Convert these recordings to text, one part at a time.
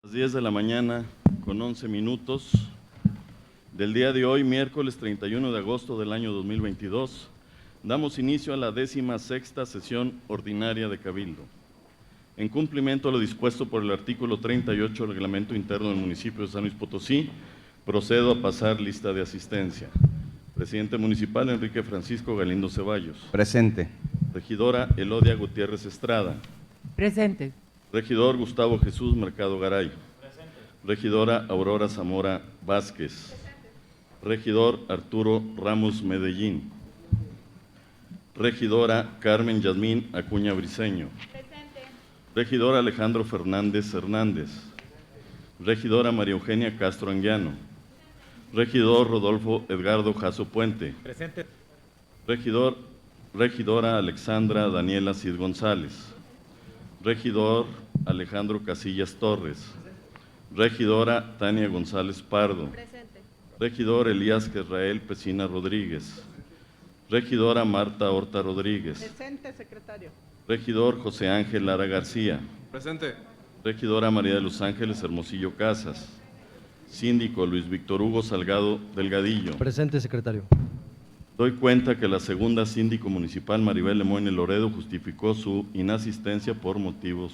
Las 10 de la mañana con 11 minutos del día de hoy, miércoles 31 de agosto del año 2022, damos inicio a la 16ª sesión ordinaria de Cabildo. En cumplimiento a lo dispuesto por el artículo 38 del Reglamento Interno del municipio de San Luis Potosí, procedo a pasar lista de asistencia. Presidente municipal Enrique Francisco Galindo Ceballos. Presente. Regidora Elodia Gutiérrez Estrada. Presente. Regidor Gustavo Jesús Mercado Garay. Presente. Regidora Aurora Zamora Vázquez. Presente. Regidor Arturo Ramos Medellín. Regidora Carmen Yasmín Acuña Briceño. Presente. Regidor Alejandro Fernández Hernández. Presente. Regidora María Eugenia Castro Anguiano. Regidor Rodolfo Edgardo Jasso Puente. Presente. Regidora Alexandra Daniela Cid González. Regidor Alejandro Casillas Torres. Regidora Tania González Pardo. Presente. Regidor Elías Israel Pesina Rodríguez. Regidora Marta Horta Rodríguez. Presente, secretario. Regidor José Ángel Lara García. Presente. Regidora María de los Ángeles Hermosillo Casas. Síndico Luis Víctor Hugo Salgado Delgadillo. Presente, secretario. Doy cuenta que la segunda síndico municipal Maribel Lemoyne Loredo justificó su inasistencia por motivos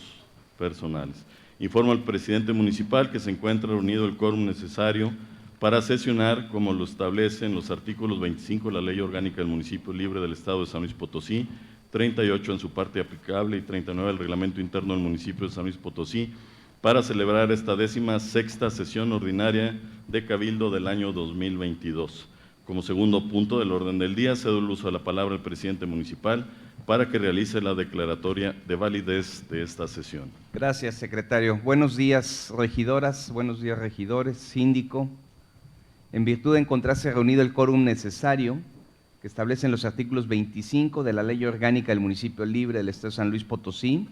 personales. Informo al presidente municipal que se encuentra reunido el quórum necesario para sesionar como lo establecen los artículos 25 de la Ley Orgánica del Municipio Libre del Estado de San Luis Potosí, 38 en su parte aplicable y 39 del Reglamento Interno del Municipio de San Luis Potosí, para celebrar esta 16ª sesión ordinaria de Cabildo del año 2022. Como segundo punto del orden del día, cedo el uso de la palabra al presidente municipal para que realice la declaratoria de validez de esta sesión. Gracias, secretario. Buenos días, regidoras, buenos días, regidores, síndico. En virtud de encontrarse reunido el quórum necesario que establecen los artículos 25 de la Ley Orgánica del Municipio Libre del Estado de San Luis Potosí,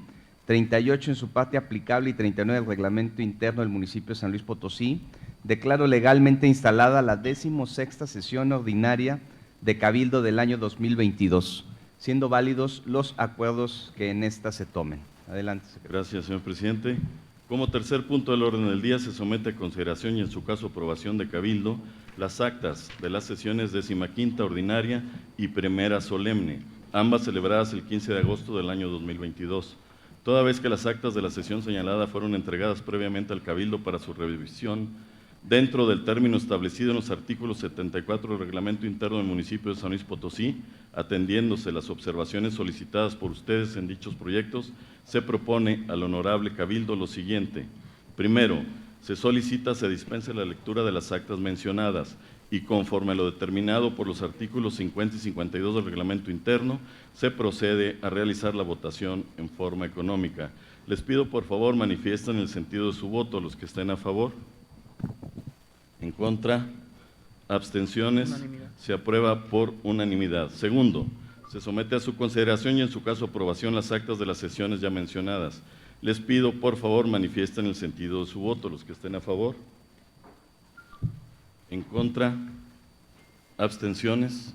38 en su parte aplicable y 39 del Reglamento Interno del Municipio de San Luis Potosí, declaro legalmente instalada la 16ª sesión ordinaria de Cabildo del año 2022, siendo válidos los acuerdos que en esta se tomen. Adelante, secretario. Gracias, señor presidente. Como tercer punto del orden del día, se somete a consideración y en su caso aprobación de Cabildo las actas de las sesiones 15ª ordinaria y primera solemne, ambas celebradas el 15 de agosto del año 2022. Toda vez que las actas de la sesión señalada fueron entregadas previamente al Cabildo para su revisión dentro del término establecido en los artículos 74 del Reglamento Interno del Municipio de San Luis Potosí, atendiéndose las observaciones solicitadas por ustedes en dichos proyectos, se propone al Honorable Cabildo lo siguiente. Primero, se solicita se dispense la lectura de las actas mencionadas y conforme a lo determinado por los artículos 50 y 52 del Reglamento Interno, se procede a realizar la votación en forma económica. Les pido por favor manifiesten el sentido de su voto los que estén a favor. En contra, abstenciones, se aprueba por unanimidad. Segundo, se somete a su consideración y en su caso aprobación las actas de las sesiones ya mencionadas. Les pido por favor manifiesten el sentido de su voto los que estén a favor. En contra, abstenciones,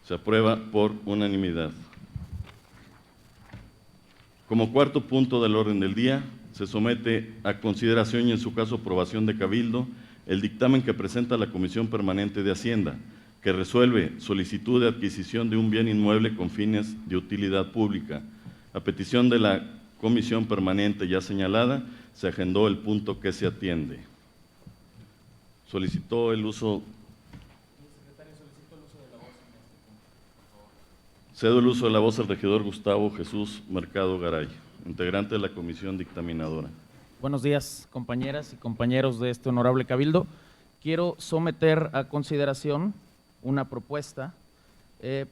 se aprueba por unanimidad. Como cuarto punto del orden del día, se somete a consideración y en su caso aprobación de Cabildo el dictamen que presenta la Comisión Permanente de Hacienda, que resuelve solicitud de adquisición de un bien inmueble con fines de utilidad pública. A petición de la Comisión Permanente ya señalada, se agendó el punto que se atiende. Solicitó el uso. Cedo el uso de la voz al regidor Gustavo Jesús Mercado Garay, integrante de la comisión dictaminadora. Buenos días, compañeras y compañeros de este honorable Cabildo. Quiero someter a consideración una propuesta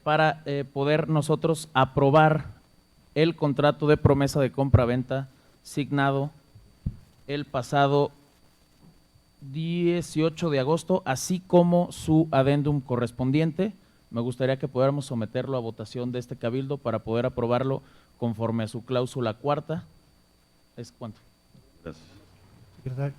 para poder nosotros aprobar el contrato de promesa de compra-venta signado el pasado 18 de agosto, así como su adendum correspondiente. Me gustaría que pudiéramos someterlo a votación de este Cabildo para poder aprobarlo conforme a su cláusula cuarta. ¿Es cuánto? Gracias. Secretario.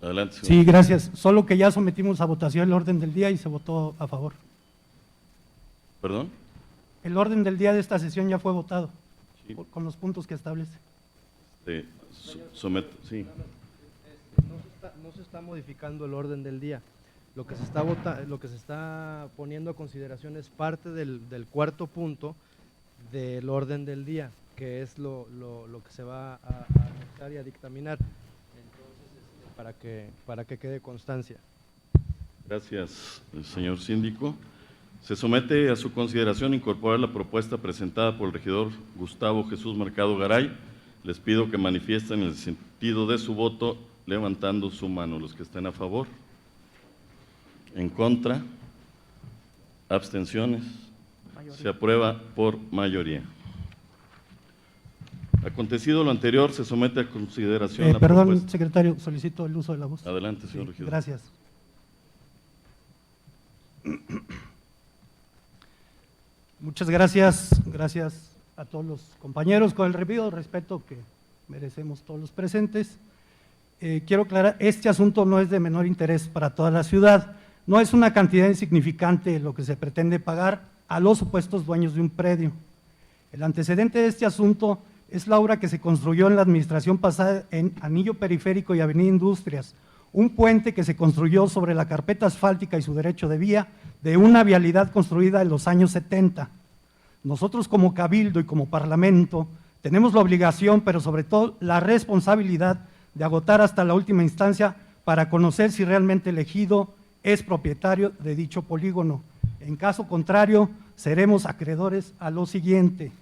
Adelante, señor. Sí, gracias. Solo que ya sometimos a votación el orden del día y se votó a favor. ¿Perdón? El orden del día de esta sesión ya fue votado, Sí. con los puntos que establece. Sí. No se está modificando el orden del día. Lo que se está poniendo a consideración es parte del cuarto punto del orden del día, que es lo que se va a anexar y a dictaminar. Entonces, para que quede constancia. Gracias, señor síndico. Se somete a su consideración incorporar la propuesta presentada por el regidor Gustavo Jesús Mercado Garay. Les pido que manifiesten el sentido de su voto levantando su mano. Los que estén a favor. En contra. Abstenciones. Se aprueba por mayoría. Acontecido lo anterior, se somete a consideración la Perdón, propuesta. secretario, solicito el uso de la voz. Adelante, señor Sí, regidor. gracias. Muchas gracias, gracias a todos los compañeros, con el debido respeto que merecemos todos los presentes. Quiero aclarar, este asunto no es de menor interés para toda la ciudad, no es una cantidad insignificante lo que se pretende pagar a los supuestos dueños de un predio. El antecedente de este asunto es la obra que se construyó en la administración pasada en Anillo Periférico y Avenida Industrias, un puente que se construyó sobre la carpeta asfáltica y su derecho de vía de una vialidad construida en los años 70. Nosotros como Cabildo y como Parlamento tenemos la obligación, pero sobre todo la responsabilidad de agotar hasta la última instancia para conocer si realmente el ejido es propietario de dicho polígono. En caso contrario, seremos acreedores a lo siguiente.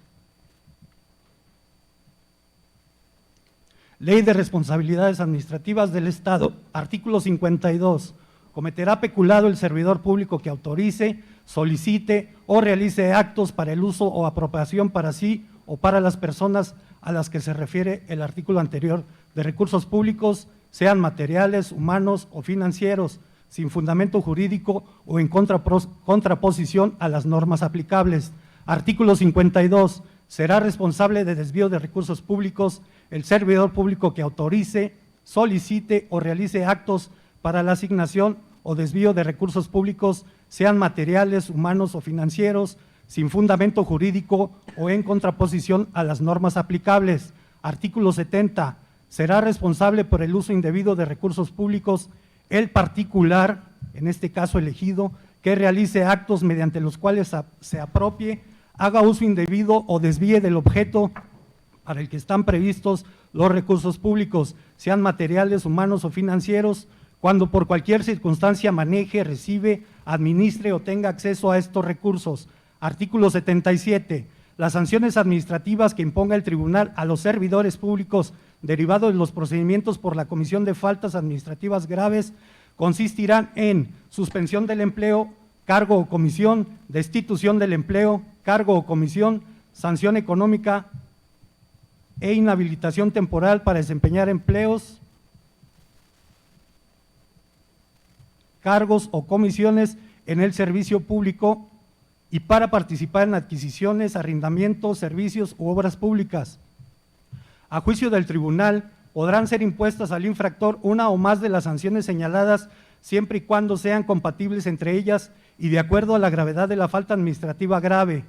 Ley de Responsabilidades Administrativas del Estado, artículo 52. Cometerá peculado el servidor público que autorice, solicite o realice actos para el uso o apropiación para sí o para las personas a las que se refiere el artículo anterior de recursos públicos, sean materiales, humanos o financieros, sin fundamento jurídico o en contraposición a las normas aplicables. Artículo 52. Será responsable de desvío de recursos públicos el servidor público que autorice, solicite o realice actos para la asignación o desvío de recursos públicos, sean materiales, humanos o financieros, sin fundamento jurídico o en contraposición a las normas aplicables. Artículo 70. Será responsable por el uso indebido de recursos públicos el particular, en este caso elegido, que realice actos mediante los cuales se apropie, haga uso indebido o desvíe del objeto para el que están previstos los recursos públicos, sean materiales, humanos o financieros, cuando por cualquier circunstancia maneje, recibe, administre o tenga acceso a estos recursos. Artículo 77. Las sanciones administrativas que imponga el tribunal a los servidores públicos derivados de los procedimientos por la comisión de faltas administrativas graves consistirán en suspensión del empleo, cargo o comisión, destitución del empleo, cargo o comisión, sanción económica e inhabilitación temporal para desempeñar empleos, cargos o comisiones en el servicio público y para participar en adquisiciones, arrendamientos, servicios u obras públicas. A juicio del tribunal, podrán ser impuestas al infractor una o más de las sanciones señaladas siempre y cuando sean compatibles entre ellas y de acuerdo a la gravedad de la falta administrativa grave.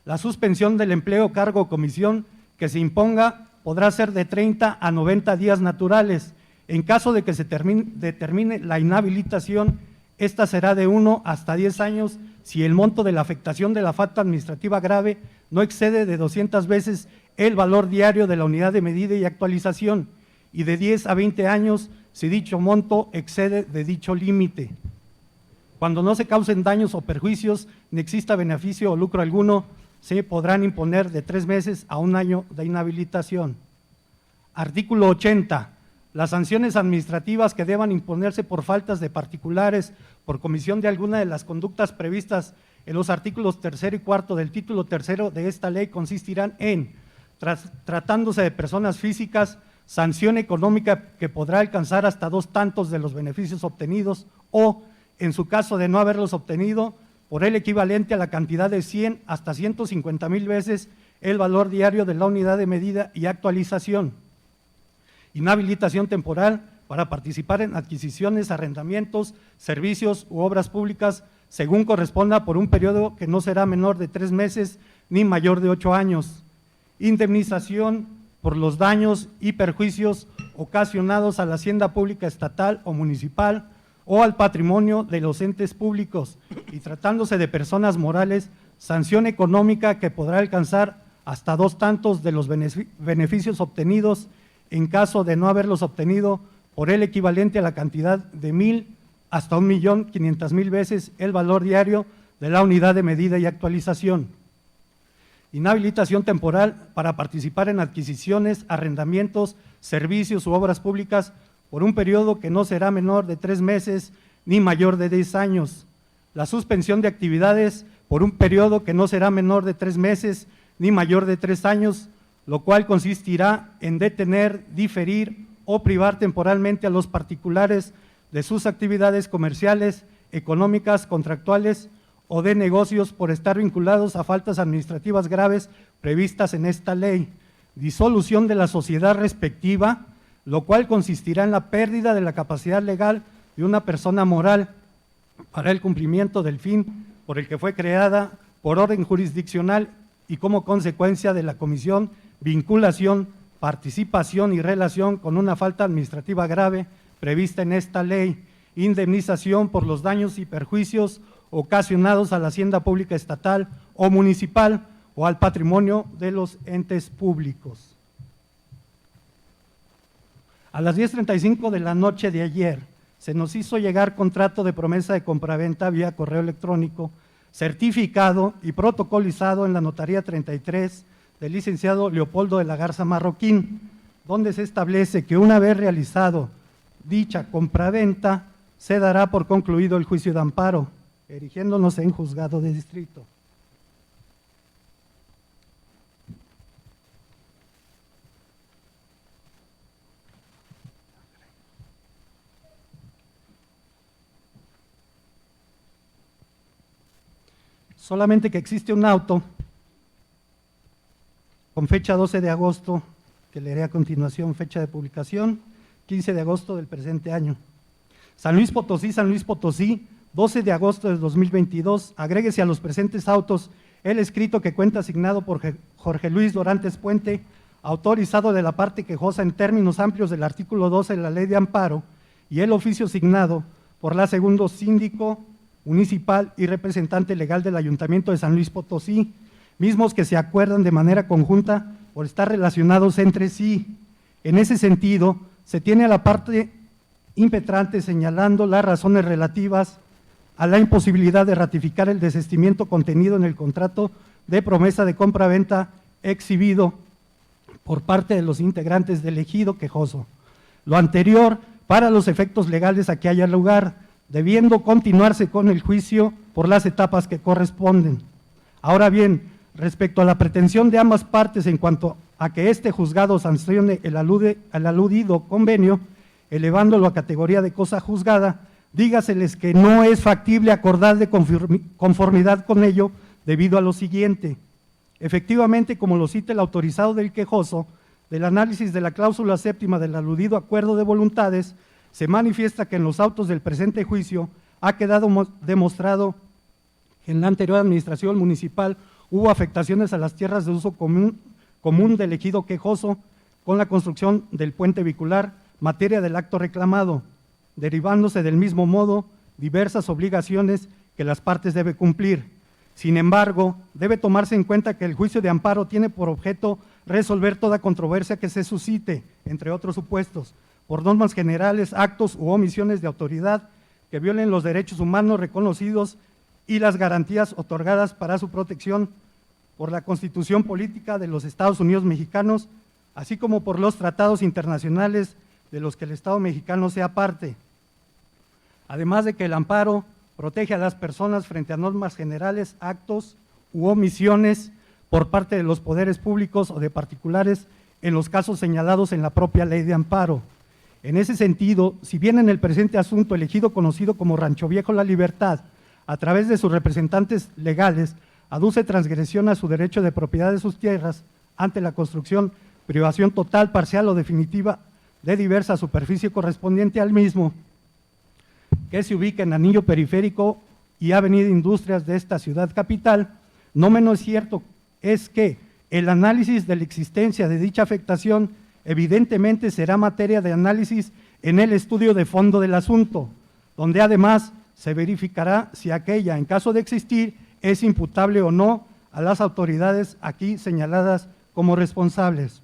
La suspensión del empleo, cargo o comisión que se imponga podrá ser de 30 a 90 días naturales. En caso de que se determine la inhabilitación, esta será de 1 hasta 10 años si el monto de la afectación de la falta administrativa grave no excede de 200 veces el valor diario de la unidad de medida y actualización, y de 10 a 20 años si dicho monto excede de dicho límite. Cuando no se causen daños o perjuicios, ni exista beneficio o lucro alguno, se podrán imponer de 3 meses a 1 año de inhabilitación. Artículo 80. Las sanciones administrativas que deban imponerse por faltas de particulares por comisión de alguna de las conductas previstas en los artículos 3 y 4 del título 3 de esta ley consistirán en, tratándose de personas físicas, sanción económica que podrá alcanzar hasta 2 tantos de los beneficios obtenidos o, en su caso de no haberlos obtenido, por el equivalente a la cantidad de 100 hasta 150,000 veces el valor diario de la unidad de medida y actualización. Inhabilitación temporal para participar en adquisiciones, arrendamientos, servicios u obras públicas según corresponda, por un periodo que no será menor de 3 meses ni mayor de 8 años. Indemnización por los daños y perjuicios ocasionados a la hacienda pública estatal o municipal o al patrimonio de los entes públicos, y tratándose de personas morales, sanción económica que podrá alcanzar hasta 2 tantos de los beneficios obtenidos en caso de no haberlos obtenido por el equivalente a la cantidad de 1,000 hasta 1,500,000 veces el valor diario de la unidad de medida y actualización. Inhabilitación temporal para participar en adquisiciones, arrendamientos, servicios u obras públicas por un periodo que no será menor de 3 meses ni mayor de 10 años. La suspensión de actividades por un periodo que no será menor de 3 meses ni mayor de 3 años, lo cual consistirá en detener, diferir o privar temporalmente a los particulares de sus actividades comerciales, económicas, contractuales o de negocios por estar vinculados a faltas administrativas graves previstas en esta ley. Disolución de la sociedad respectiva, lo cual consistirá en la pérdida de la capacidad legal de una persona moral para el cumplimiento del fin por el que fue creada por orden jurisdiccional y como consecuencia de la comisión, vinculación, participación y relación con una falta administrativa grave prevista en esta ley. Indemnización por los daños y perjuicios ocasionados a la hacienda pública estatal o municipal o al patrimonio de los entes públicos. A las 10:35 de la noche de ayer se nos hizo llegar contrato de promesa de compraventa vía correo electrónico, certificado y protocolizado en la Notaría 33 del licenciado Leopoldo de la Garza Marroquín, donde se establece que una vez realizado dicha compraventa, se dará por concluido el juicio de amparo, erigiéndonos en juzgado de distrito. Solamente que existe un auto con fecha 12 de agosto, que leeré a continuación, fecha de publicación, 15 de agosto del presente año. San Luis Potosí, 12 de agosto del 2022, agréguese a los presentes autos el escrito que cuenta asignado por Jorge Luis Dorantes Puente, autorizado de la parte quejosa en términos amplios del artículo 12 de la Ley de Amparo, y el oficio signado por la segundo síndico municipal y representante legal del Ayuntamiento de San Luis Potosí, mismos que se acuerdan de manera conjunta por estar relacionados entre sí. En ese sentido, se tiene a la parte impetrante señalando las razones relativas a la imposibilidad de ratificar el desistimiento contenido en el contrato de promesa de compraventa exhibido por parte de los integrantes del ejido quejoso. Lo anterior para los efectos legales a que haya lugar, debiendo continuarse con el juicio por las etapas que corresponden. Ahora bien, respecto a la pretensión de ambas partes en cuanto a que este juzgado sancione el aludido convenio, elevándolo a categoría de cosa juzgada, dígaseles que no es factible acordar de conformidad con ello debido a lo siguiente. Efectivamente, como lo cita el autorizado del quejoso, del análisis de la cláusula séptima del aludido acuerdo de voluntades, se manifiesta que en los autos del presente juicio ha quedado demostrado que en la anterior administración municipal hubo afectaciones a las tierras de uso común del ejido quejoso con la construcción del puente vehicular, materia del acto reclamado, derivándose del mismo modo diversas obligaciones que las partes deben cumplir. Sin embargo, debe tomarse en cuenta que el juicio de amparo tiene por objeto resolver toda controversia que se suscite, entre otros supuestos, por normas generales, actos u omisiones de autoridad que violen los derechos humanos reconocidos y las garantías otorgadas para su protección por la Constitución Política de los Estados Unidos Mexicanos, así como por los tratados internacionales de los que el Estado mexicano sea parte. Además de que el amparo protege a las personas frente a normas generales, actos u omisiones por parte de los poderes públicos o de particulares en los casos señalados en la propia ley de amparo. En ese sentido, si bien en el presente asunto el ejido conocido como Rancho Viejo La Libertad, a través de sus representantes legales, aduce transgresión a su derecho de propiedad de sus tierras ante la construcción, privación total, parcial o definitiva de diversa superficie correspondiente al mismo, que se ubica en anillo periférico y Avenida Industrias de esta ciudad capital. No menos cierto es que el análisis de la existencia de dicha afectación evidentemente será materia de análisis en el estudio de fondo del asunto, donde además se verificará si aquella, en caso de existir, es imputable o no a las autoridades aquí señaladas como responsables.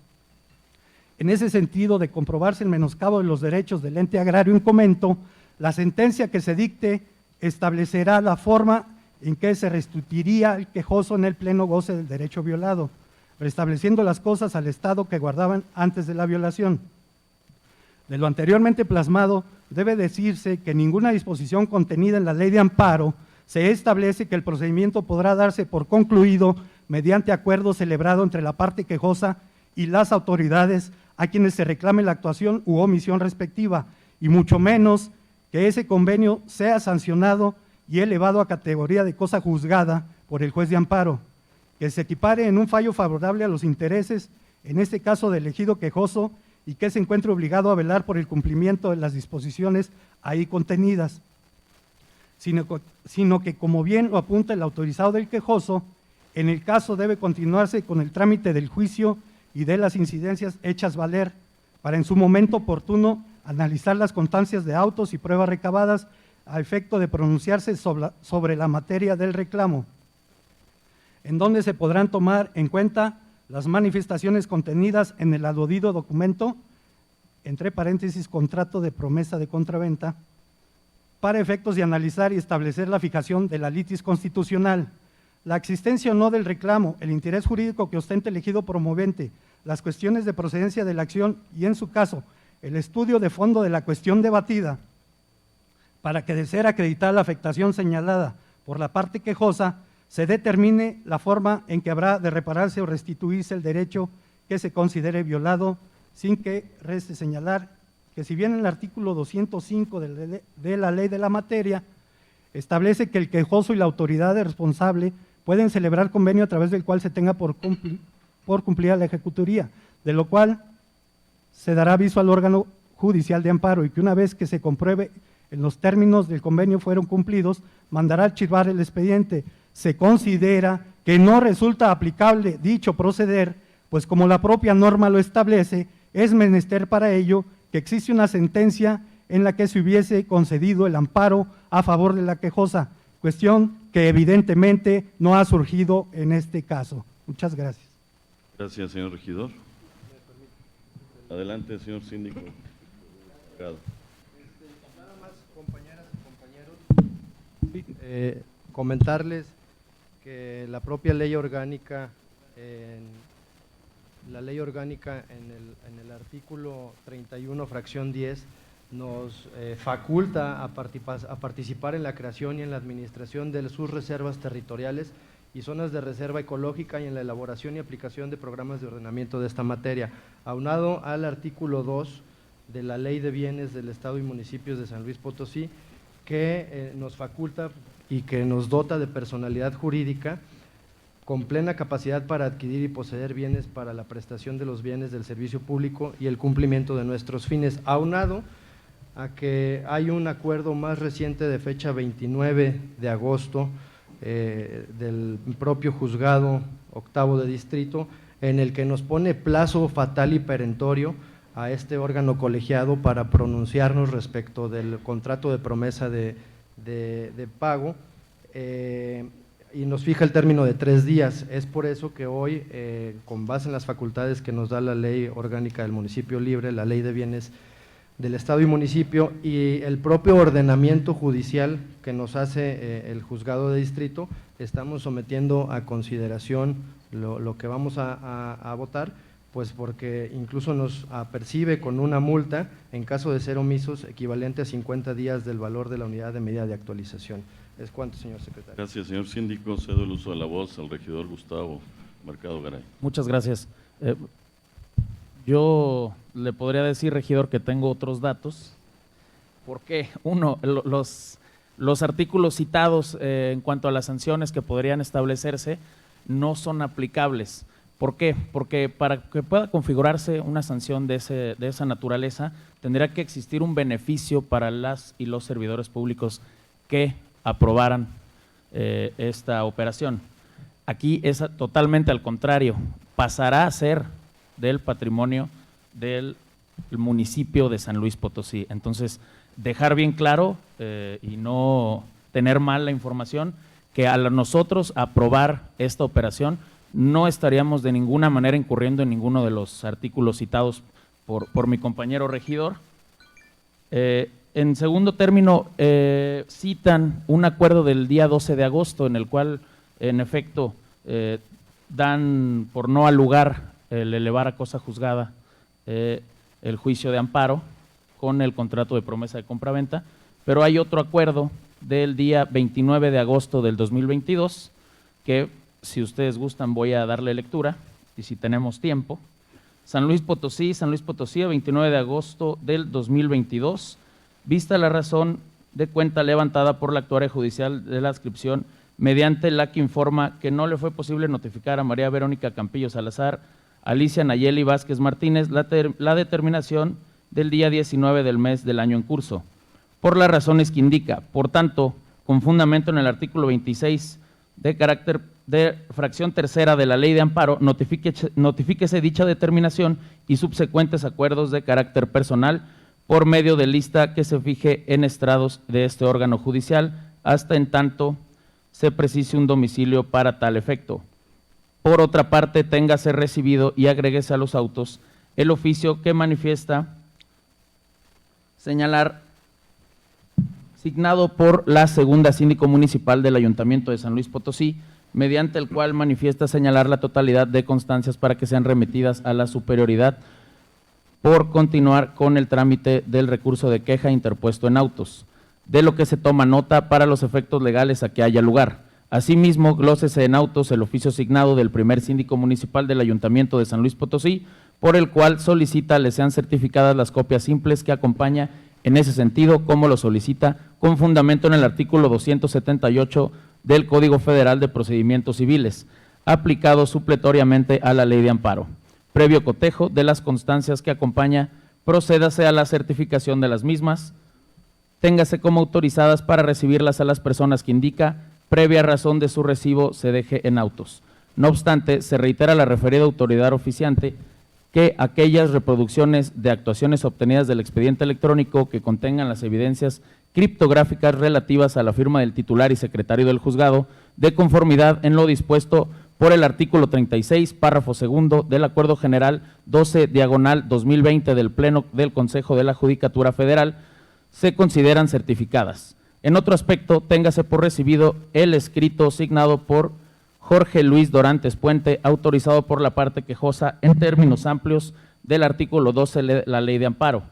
En ese sentido, de comprobarse el menoscabo de los derechos del ente agrario en comento, la sentencia que se dicte establecerá la forma en que se restituiría el quejoso en el pleno goce del derecho violado, restableciendo las cosas al estado que guardaban antes de la violación. De lo anteriormente plasmado, debe decirse que ninguna disposición contenida en la ley de amparo se establece que el procedimiento podrá darse por concluido mediante acuerdo celebrado entre la parte quejosa y las autoridades a quienes se reclame la actuación u omisión respectiva, y mucho menos que ese convenio sea sancionado y elevado a categoría de cosa juzgada por el juez de amparo, que se equipare en un fallo favorable a los intereses, en este caso del ejido quejoso, y que se encuentre obligado a velar por el cumplimiento de las disposiciones ahí contenidas, sino que, como bien lo apunta el autorizado del quejoso, en el caso debe continuarse con el trámite del juicio y de las incidencias hechas valer, para en su momento oportuno analizar las constancias de autos y pruebas recabadas a efecto de pronunciarse sobre la materia del reclamo, en donde se podrán tomar en cuenta las manifestaciones contenidas en el aludido documento, entre paréntesis, contrato de promesa de compraventa, para efectos de analizar y establecer la fijación de la litis constitucional, la existencia o no del reclamo, el interés jurídico que ostente el ejido promovente, las cuestiones de procedencia de la acción y, en su caso, el estudio de fondo de la cuestión debatida, para que, de ser acreditada la afectación señalada por la parte quejosa, se determine la forma en que habrá de repararse o restituirse el derecho que se considere violado, sin que reste señalar que, si bien el artículo 205 de la ley de la materia establece que el quejoso y la autoridad responsable pueden celebrar convenio a través del cual se tenga por cumplida la ejecutoría, de lo cual se dará aviso al órgano judicial de amparo, y que una vez que se compruebe en los términos del convenio fueron cumplidos, mandará archivar el expediente. Se considera que no resulta aplicable dicho proceder, pues como la propia norma lo establece, es menester para ello que existe una sentencia en la que se hubiese concedido el amparo a favor de la quejosa, cuestión que evidentemente no ha surgido en este caso. Muchas gracias. Gracias, señor regidor. Adelante, señor síndico. Nada más, compañeras y compañeros, comentarles que la propia ley orgánica, en el artículo 31, fracción 10, nos faculta a participar en la creación y en la administración de sus reservas territoriales y zonas de reserva ecológica, y en la elaboración y aplicación de programas de ordenamiento de esta materia, aunado al artículo 2 de la Ley de Bienes del Estado y Municipios de San Luis Potosí, que nos faculta y que nos dota de personalidad jurídica con plena capacidad para adquirir y poseer bienes para la prestación de los bienes del servicio público y el cumplimiento de nuestros fines, aunado a que hay un acuerdo más reciente de fecha 29 de agosto del propio juzgado octavo de distrito, en el que nos pone plazo fatal y perentorio a este órgano colegiado para pronunciarnos respecto del contrato de promesa de pago, y nos fija el término de 3 días. Es por eso que hoy, con base en las facultades que nos da la Ley Orgánica del Municipio Libre, la Ley de Bienes del Estado y Municipio, y el propio ordenamiento judicial que nos hace el juzgado de distrito, estamos sometiendo a consideración lo que vamos a votar, pues porque incluso nos apercibe con una multa en caso de ser omisos equivalente a 50 días del valor de la unidad de medida de actualización. Es cuanto, señor secretario. Gracias, señor síndico. Cedo el uso de la voz al regidor Gustavo Mercado Garay. Muchas gracias. Yo le podría decir, regidor, que tengo otros datos. ¿Por qué? Uno, los artículos citados en cuanto a las sanciones que podrían establecerse no son aplicables. ¿Por qué? Porque para que pueda configurarse una sanción de esa naturaleza, tendría que existir un beneficio para las y los servidores públicos que aprobaran esta operación. Aquí es totalmente al contrario, pasará a ser del patrimonio del municipio de San Luis Potosí. Entonces, dejar bien claro y no tener mal la información, que al nosotros aprobar esta operación no estaríamos de ninguna manera incurriendo en ninguno de los artículos citados por mi compañero regidor. En segundo término, citan un acuerdo del día 12 de agosto en el cual, en efecto, dan por no al lugar el elevar a cosa juzgada el juicio de amparo con el contrato de promesa de compraventa, pero hay otro acuerdo del día 29 de agosto del 2022 que, si ustedes gustan, voy a darle lectura y si tenemos tiempo. San Luis Potosí, 29 de agosto del 2022, vista la razón de cuenta levantada por la actuaria judicial de la adscripción, mediante la que informa que no le fue posible notificar a María Verónica Campillo Salazar, Alicia Nayeli Vázquez Martínez, la determinación del día 19 del mes del año en curso, por las razones que indica. Por tanto, con fundamento en el artículo 26 de carácter de fracción tercera de la Ley de Amparo, notifíquese dicha determinación y subsecuentes acuerdos de carácter personal por medio de lista que se fije en estrados de este órgano judicial, hasta en tanto se precise un domicilio para tal efecto. Por otra parte, téngase recibido y agréguese a los autos el oficio que manifiesta señalar, signado por la segunda síndico municipal del Ayuntamiento de San Luis Potosí, mediante el cual manifiesta señalar la totalidad de constancias para que sean remitidas a la superioridad por continuar con el trámite del recurso de queja interpuesto en autos, de lo que se toma nota para los efectos legales a que haya lugar. Asimismo, glósese en autos el oficio signado del primer síndico municipal del Ayuntamiento de San Luis Potosí, por el cual solicita le sean certificadas las copias simples que acompaña en ese sentido, como lo solicita con fundamento en el artículo 278 del Código Federal de Procedimientos Civiles, aplicado supletoriamente a la Ley de Amparo. Previo cotejo de las constancias que acompaña, procédase a la certificación de las mismas, téngase como autorizadas para recibirlas a las personas que indica, previa razón de su recibo se deje en autos. No obstante, se reitera a la referida autoridad oficiante que aquellas reproducciones de actuaciones obtenidas del expediente electrónico que contengan las evidencias criptográficas relativas a la firma del titular y secretario del juzgado, de conformidad en lo dispuesto por el artículo 36, párrafo segundo del Acuerdo General 12/2020 del Pleno del Consejo de la Judicatura Federal, se consideran certificadas. En otro aspecto, téngase por recibido el escrito signado por Jorge Luis Dorantes Puente, autorizado por la parte quejosa en términos amplios del artículo 12 de la Ley de Amparo,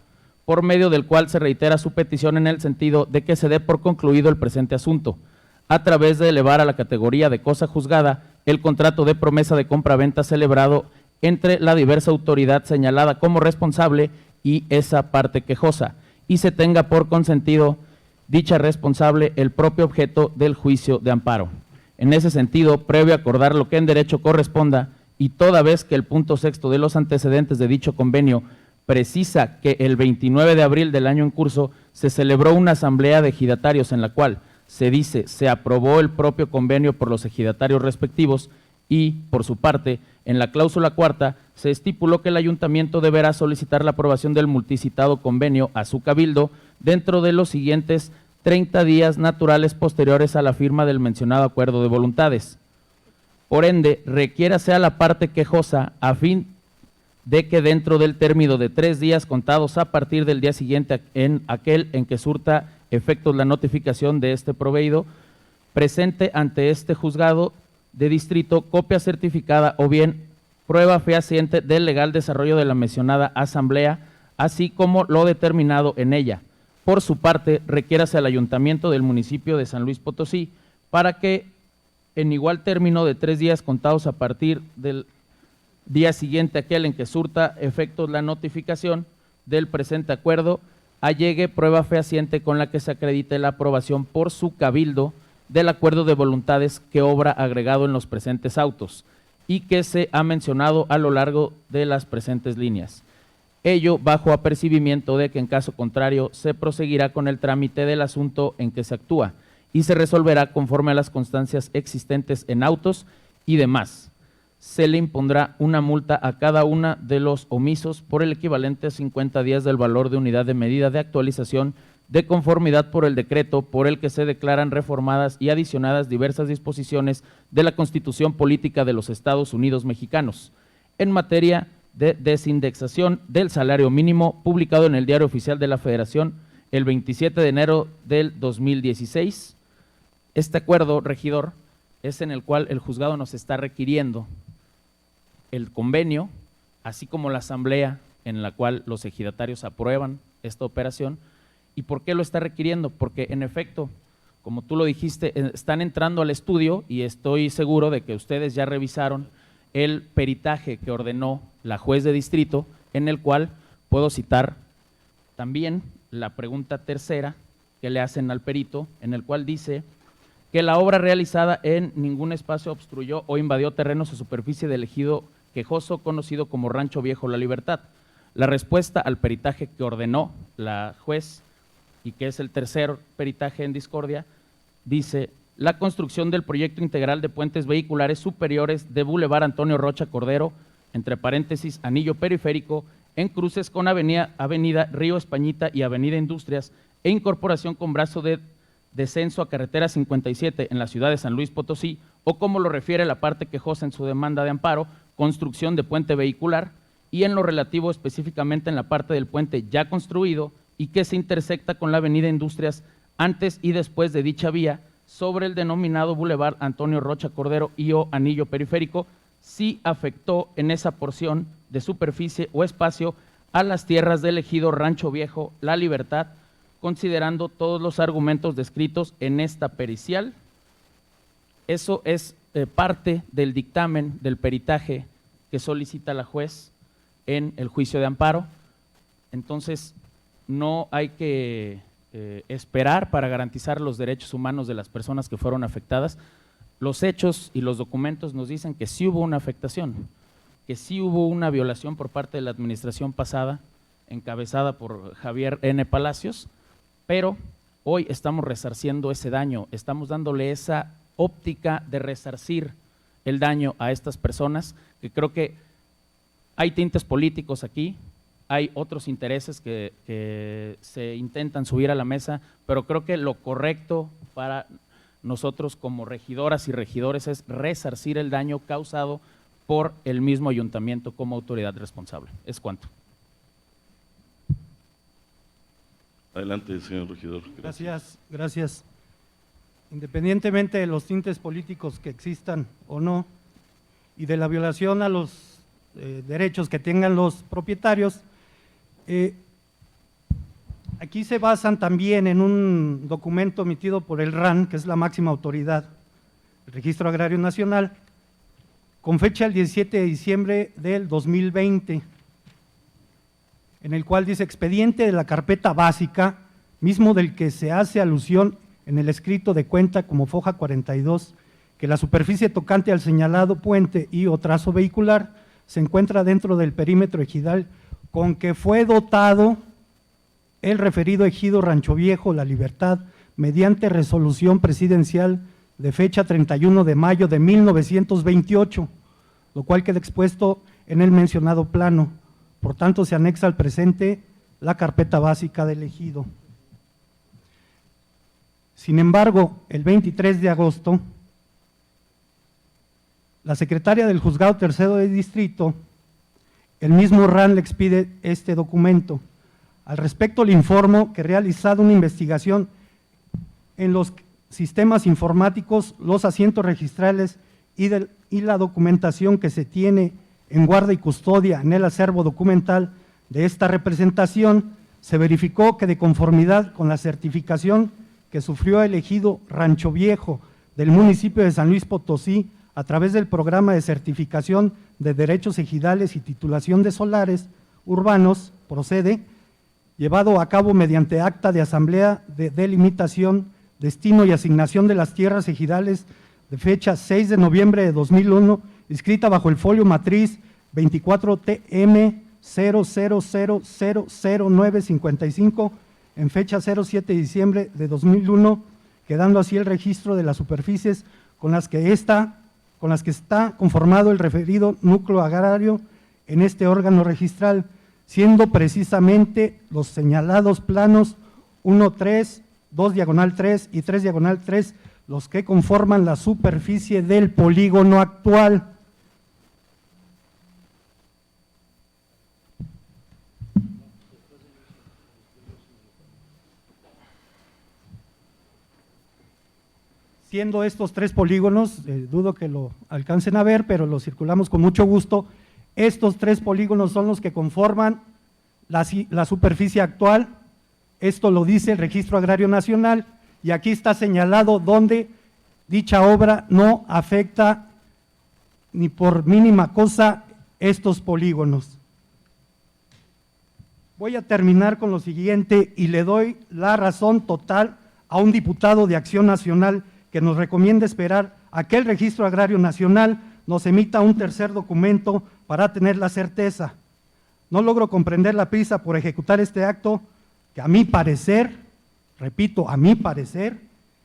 por medio del cual se reitera su petición en el sentido de que se dé por concluido el presente asunto, a través de elevar a la categoría de cosa juzgada el contrato de promesa de compraventa celebrado entre la diversa autoridad señalada como responsable y esa parte quejosa, y se tenga por consentido dicha responsable el propio objeto del juicio de amparo. En ese sentido, previo acordar lo que en derecho corresponda, y toda vez que el punto sexto de los antecedentes de dicho convenio precisa que el 29 de abril del año en curso se celebró una asamblea de ejidatarios en la cual se dice se aprobó el propio convenio por los ejidatarios respectivos y, por su parte, en la cláusula cuarta se estipuló que el ayuntamiento deberá solicitar la aprobación del multicitado convenio a su cabildo dentro de los siguientes 30 días naturales posteriores a la firma del mencionado acuerdo de voluntades. Por ende, requiérase a la parte quejosa a fin de que dentro del término de 3 días contados a partir del día siguiente en aquel en que surta efectos la notificación de este proveído, presente ante este juzgado de distrito copia certificada o bien prueba fehaciente del legal desarrollo de la mencionada asamblea, así como lo determinado en ella. Por su parte, requiérase al ayuntamiento del municipio de San Luis Potosí para que en igual término de 3 días contados a partir del día siguiente aquel en que surta efectos la notificación del presente acuerdo, allegue prueba fehaciente con la que se acredite la aprobación por su cabildo del acuerdo de voluntades que obra agregado en los presentes autos y que se ha mencionado a lo largo de las presentes líneas. Ello bajo apercibimiento de que en caso contrario se proseguirá con el trámite del asunto en que se actúa y se resolverá conforme a las constancias existentes en autos y demás. Se le impondrá una multa a cada una de los omisos por el equivalente a 50 días del valor de unidad de medida de actualización de conformidad por el decreto por el que se declaran reformadas y adicionadas diversas disposiciones de la Constitución Política de los Estados Unidos Mexicanos en materia de desindexación del salario mínimo, publicado en el Diario Oficial de la Federación el 27 de enero del 2016. Este acuerdo, regidor, es en el cual el juzgado nos está requiriendo el convenio, así como la asamblea en la cual los ejidatarios aprueban esta operación. ¿Y por qué lo está requiriendo? Porque en efecto, como tú lo dijiste, están entrando al estudio y estoy seguro de que ustedes ya revisaron el peritaje que ordenó la juez de distrito, en el cual puedo citar también la pregunta tercera que le hacen al perito, en el cual dice que la obra realizada en ningún espacio obstruyó o invadió terrenos o superficie del ejido quejoso, conocido como Rancho Viejo La Libertad. La respuesta al peritaje que ordenó la juez, y que es el tercer peritaje en discordia, dice: la construcción del proyecto integral de puentes vehiculares superiores de Boulevard Antonio Rocha Cordero, entre paréntesis, anillo periférico, en cruces con avenida Río Españita y avenida Industrias, e incorporación con brazo de descenso a carretera 57 en la ciudad de San Luis Potosí, o como lo refiere la parte quejosa en su demanda de amparo, construcción de puente vehicular, y en lo relativo específicamente en la parte del puente ya construido y que se intersecta con la avenida Industrias antes y después de dicha vía, sobre el denominado Boulevard Antonio Rocha Cordero y o anillo periférico, si afectó en esa porción de superficie o espacio a las tierras del ejido Rancho Viejo La Libertad, considerando todos los argumentos descritos en esta pericial. Eso es parte del dictamen del peritaje que solicita la juez en el juicio de amparo. Entonces, no hay que esperar para garantizar los derechos humanos de las personas que fueron afectadas. Los hechos y los documentos nos dicen que sí hubo una afectación, que sí hubo una violación por parte de la administración pasada, encabezada por Javier N. Palacios, pero hoy estamos resarciendo ese daño, estamos dándole esa óptica de resarcir el daño a estas personas, que creo que hay tintes políticos aquí, hay otros intereses que se intentan subir a la mesa, pero creo que lo correcto para nosotros como regidoras y regidores es resarcir el daño causado por el mismo ayuntamiento como autoridad responsable. Es cuanto. Adelante, señor regidor. Gracias. Independientemente de los tintes políticos que existan o no y de la violación a los derechos que tengan los propietarios, aquí se basan también en un documento emitido por el RAN, que es la máxima autoridad, el Registro Agrario Nacional, con fecha el 17 de diciembre del 2020, en el cual dice: expediente de la carpeta básica, mismo del que se hace alusión en el escrito de cuenta como foja 42, que la superficie tocante al señalado puente y o trazo vehicular se encuentra dentro del perímetro ejidal con que fue dotado el referido ejido Rancho Viejo La Libertad mediante resolución presidencial de fecha 31 de mayo de 1928, lo cual queda expuesto en el mencionado plano. Por tanto, se anexa al presente la carpeta básica del ejido. Sin embargo, el 23 de agosto, la secretaria del Juzgado Tercero de Distrito, el mismo RAN le expide este documento. Al respecto, le informo que he realizado una investigación en los sistemas informáticos, los asientos registrales y la documentación que se tiene en guarda y custodia en el acervo documental de esta representación. Se verificó que de conformidad con la certificación que sufrió el ejido Rancho Viejo del municipio de San Luis Potosí a través del programa de certificación de derechos ejidales y titulación de solares urbanos, procede, llevado a cabo mediante acta de asamblea de delimitación, destino y asignación de las tierras ejidales de fecha 6 de noviembre de 2001, inscrita bajo el folio matriz 24 TM 0000955 en fecha 07 de diciembre de 2001, quedando así el registro de las superficies con las que está conformado el referido núcleo agrario en este órgano registral, siendo precisamente los señalados planos 1-3, 2/3 y 3/3 los que conforman la superficie del polígono actual. Siendo estos 3 polígonos, dudo que lo alcancen a ver, pero lo circulamos con mucho gusto, estos 3 polígonos son los que conforman la superficie actual. Esto lo dice el Registro Agrario Nacional y aquí está señalado donde dicha obra no afecta ni por mínima cosa estos polígonos. Voy a terminar con lo siguiente y le doy la razón total a un diputado de Acción Nacional que nos recomienda esperar a que el Registro Agrario Nacional nos emita un tercer documento para tener la certeza. No logro comprender la prisa por ejecutar este acto que a mi parecer, repito, a mi parecer,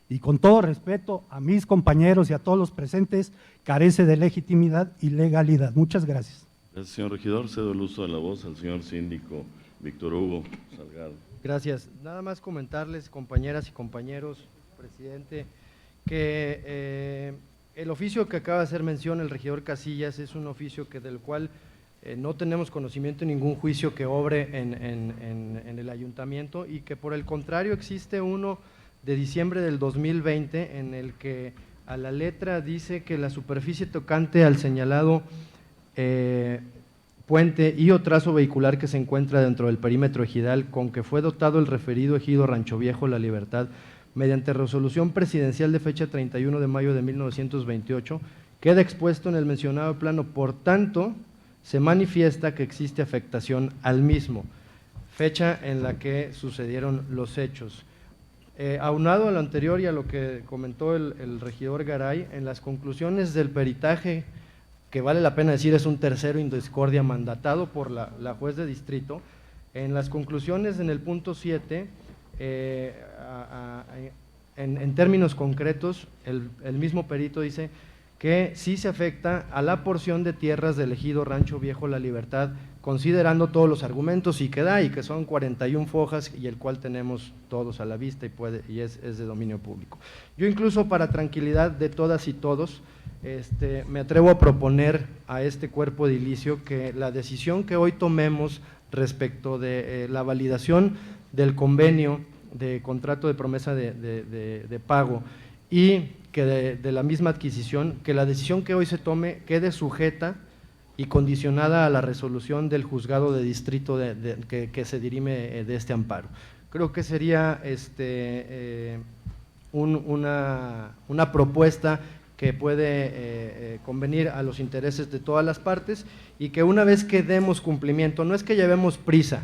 y con todo respeto a mis compañeros y a todos los presentes, carece de legitimidad y legalidad. Muchas gracias. Gracias, señor regidor. Cedo el uso de la voz al señor síndico Víctor Hugo Salgado. Gracias. Nada más comentarles, compañeras y compañeros, presidente, que el oficio que acaba de hacer mención el regidor Casillas es un oficio del cual no tenemos conocimiento de ningún juicio que obre en el ayuntamiento y que por el contrario existe uno de diciembre del 2020 en el que a la letra dice que la superficie tocante al señalado puente y o trazo vehicular que se encuentra dentro del perímetro ejidal con que fue dotado el referido ejido Rancho Viejo La Libertad mediante resolución presidencial de fecha 31 de mayo de 1928, queda expuesto en el mencionado plano, por tanto, se manifiesta que existe afectación al mismo, fecha en la que sucedieron los hechos. Aunado a lo anterior y a lo que comentó el regidor Garay, en las conclusiones del peritaje, que vale la pena decir es un tercero in discordia mandatado por la juez de distrito, en las conclusiones en el punto 7, en términos concretos, el mismo perito dice que sí se afecta a la porción de tierras del ejido Rancho Viejo La Libertad, considerando todos los argumentos y que son 41 fojas y el cual tenemos todos a la vista y es de dominio público. Yo incluso para tranquilidad de todas y todos, me atrevo a proponer a este cuerpo edilicio que la decisión que hoy tomemos respecto de la validación del convenio de contrato de promesa de pago y que de la misma adquisición, que la decisión que hoy se tome quede sujeta y condicionada a la resolución del juzgado de distrito que se dirime de este amparo. Creo que sería una propuesta que puede convenir a los intereses de todas las partes y que una vez que demos cumplimiento, no es que llevemos prisa,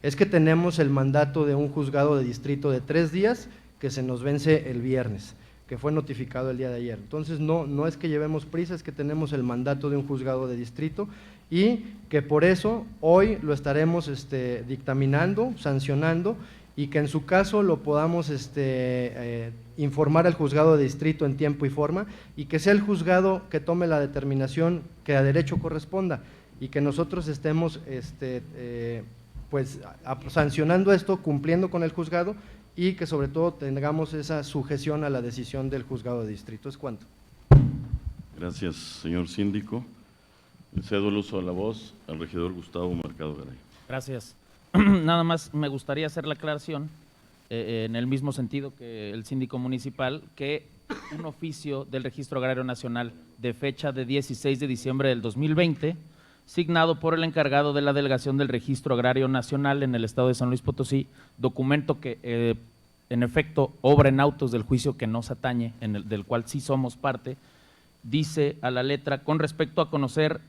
es que tenemos el mandato de un juzgado de distrito de 3 días que se nos vence el viernes, que fue notificado el día de ayer. Entonces no es que llevemos prisa, es que tenemos el mandato de un juzgado de distrito y que por eso hoy lo estaremos dictaminando, sancionando y que en su caso lo podamos informar al juzgado de distrito en tiempo y forma y que sea el juzgado que tome la determinación que a derecho corresponda y que nosotros estemos sancionando esto, cumpliendo con el juzgado y que sobre todo tengamos esa sujeción a la decisión del juzgado de distrito. ¿Es cuánto? Gracias, señor síndico. Cedo el uso de la voz al regidor Gustavo Mercado Garay. Gracias. Nada más me gustaría hacer la aclaración, en el mismo sentido que el síndico municipal, que un oficio del Registro Agrario Nacional de fecha de 16 de diciembre del 2020, signado por el encargado de la delegación del Registro Agrario Nacional en el estado de San Luis Potosí, documento que en efecto obra en autos del juicio que nos atañe, del cual sí somos parte, dice a la letra, con respecto a conocer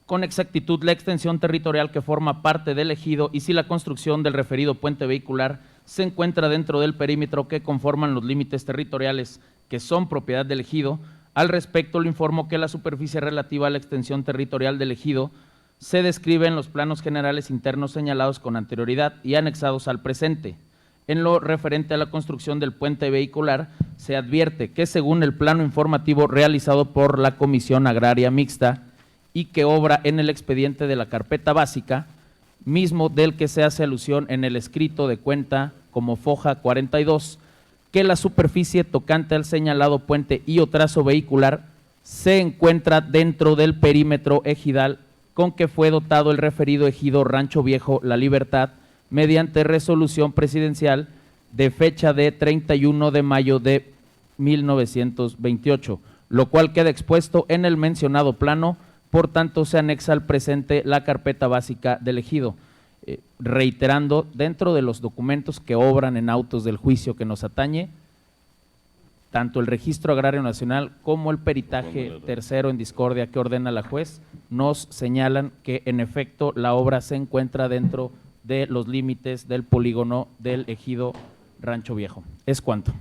con exactitud la extensión territorial que forma parte del ejido y si la construcción del referido puente vehicular se encuentra dentro del perímetro que conforman los límites territoriales que son propiedad del ejido. Al respecto, le informo que la superficie relativa a la extensión territorial del ejido se describe en los planos generales internos señalados con anterioridad y anexados al presente. En lo referente a la construcción del puente vehicular, se advierte que según el plano informativo realizado por la Comisión Agraria Mixta y que obra en el expediente de la carpeta básica, mismo del que se hace alusión en el escrito de cuenta como foja 42, que la superficie tocante al señalado puente y o trazo vehicular se encuentra dentro del perímetro ejidal con que fue dotado el referido ejido Rancho Viejo La Libertad mediante resolución presidencial de fecha de 31 de mayo de 1928, lo cual queda expuesto en el mencionado plano. Por tanto, se anexa al presente la carpeta básica del ejido, reiterando dentro de los documentos que obran en autos del juicio que nos atañe, tanto el Registro Agrario Nacional como el peritaje tercero en discordia que ordena la juez, nos señalan que en efecto la obra se encuentra dentro de los límites del polígono del ejido Rancho Viejo. Es cuanto.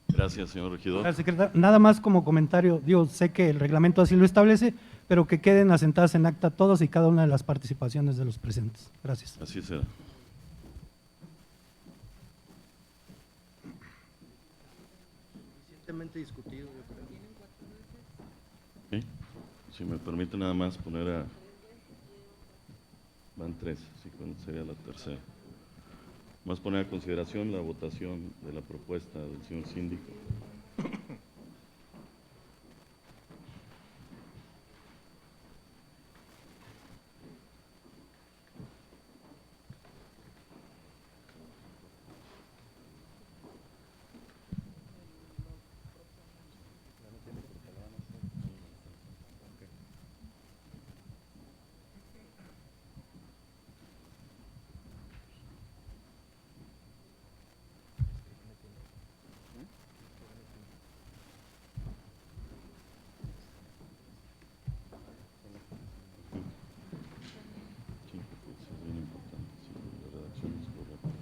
Gracias, señor regidor. Gracias, secretario. Nada más como comentario, digo, sé que el reglamento así lo establece, pero que queden asentadas en acta todas y cada una de las participaciones de los presentes. Gracias. Así será. Suficientemente discutido, yo creo. ¿Sí? Si me permite nada más poner a… Van tres, así que sería la tercera. Más poner a consideración la votación de la propuesta del señor síndico. Sí, porque eso es bien importante, sí, la redacción es correcta.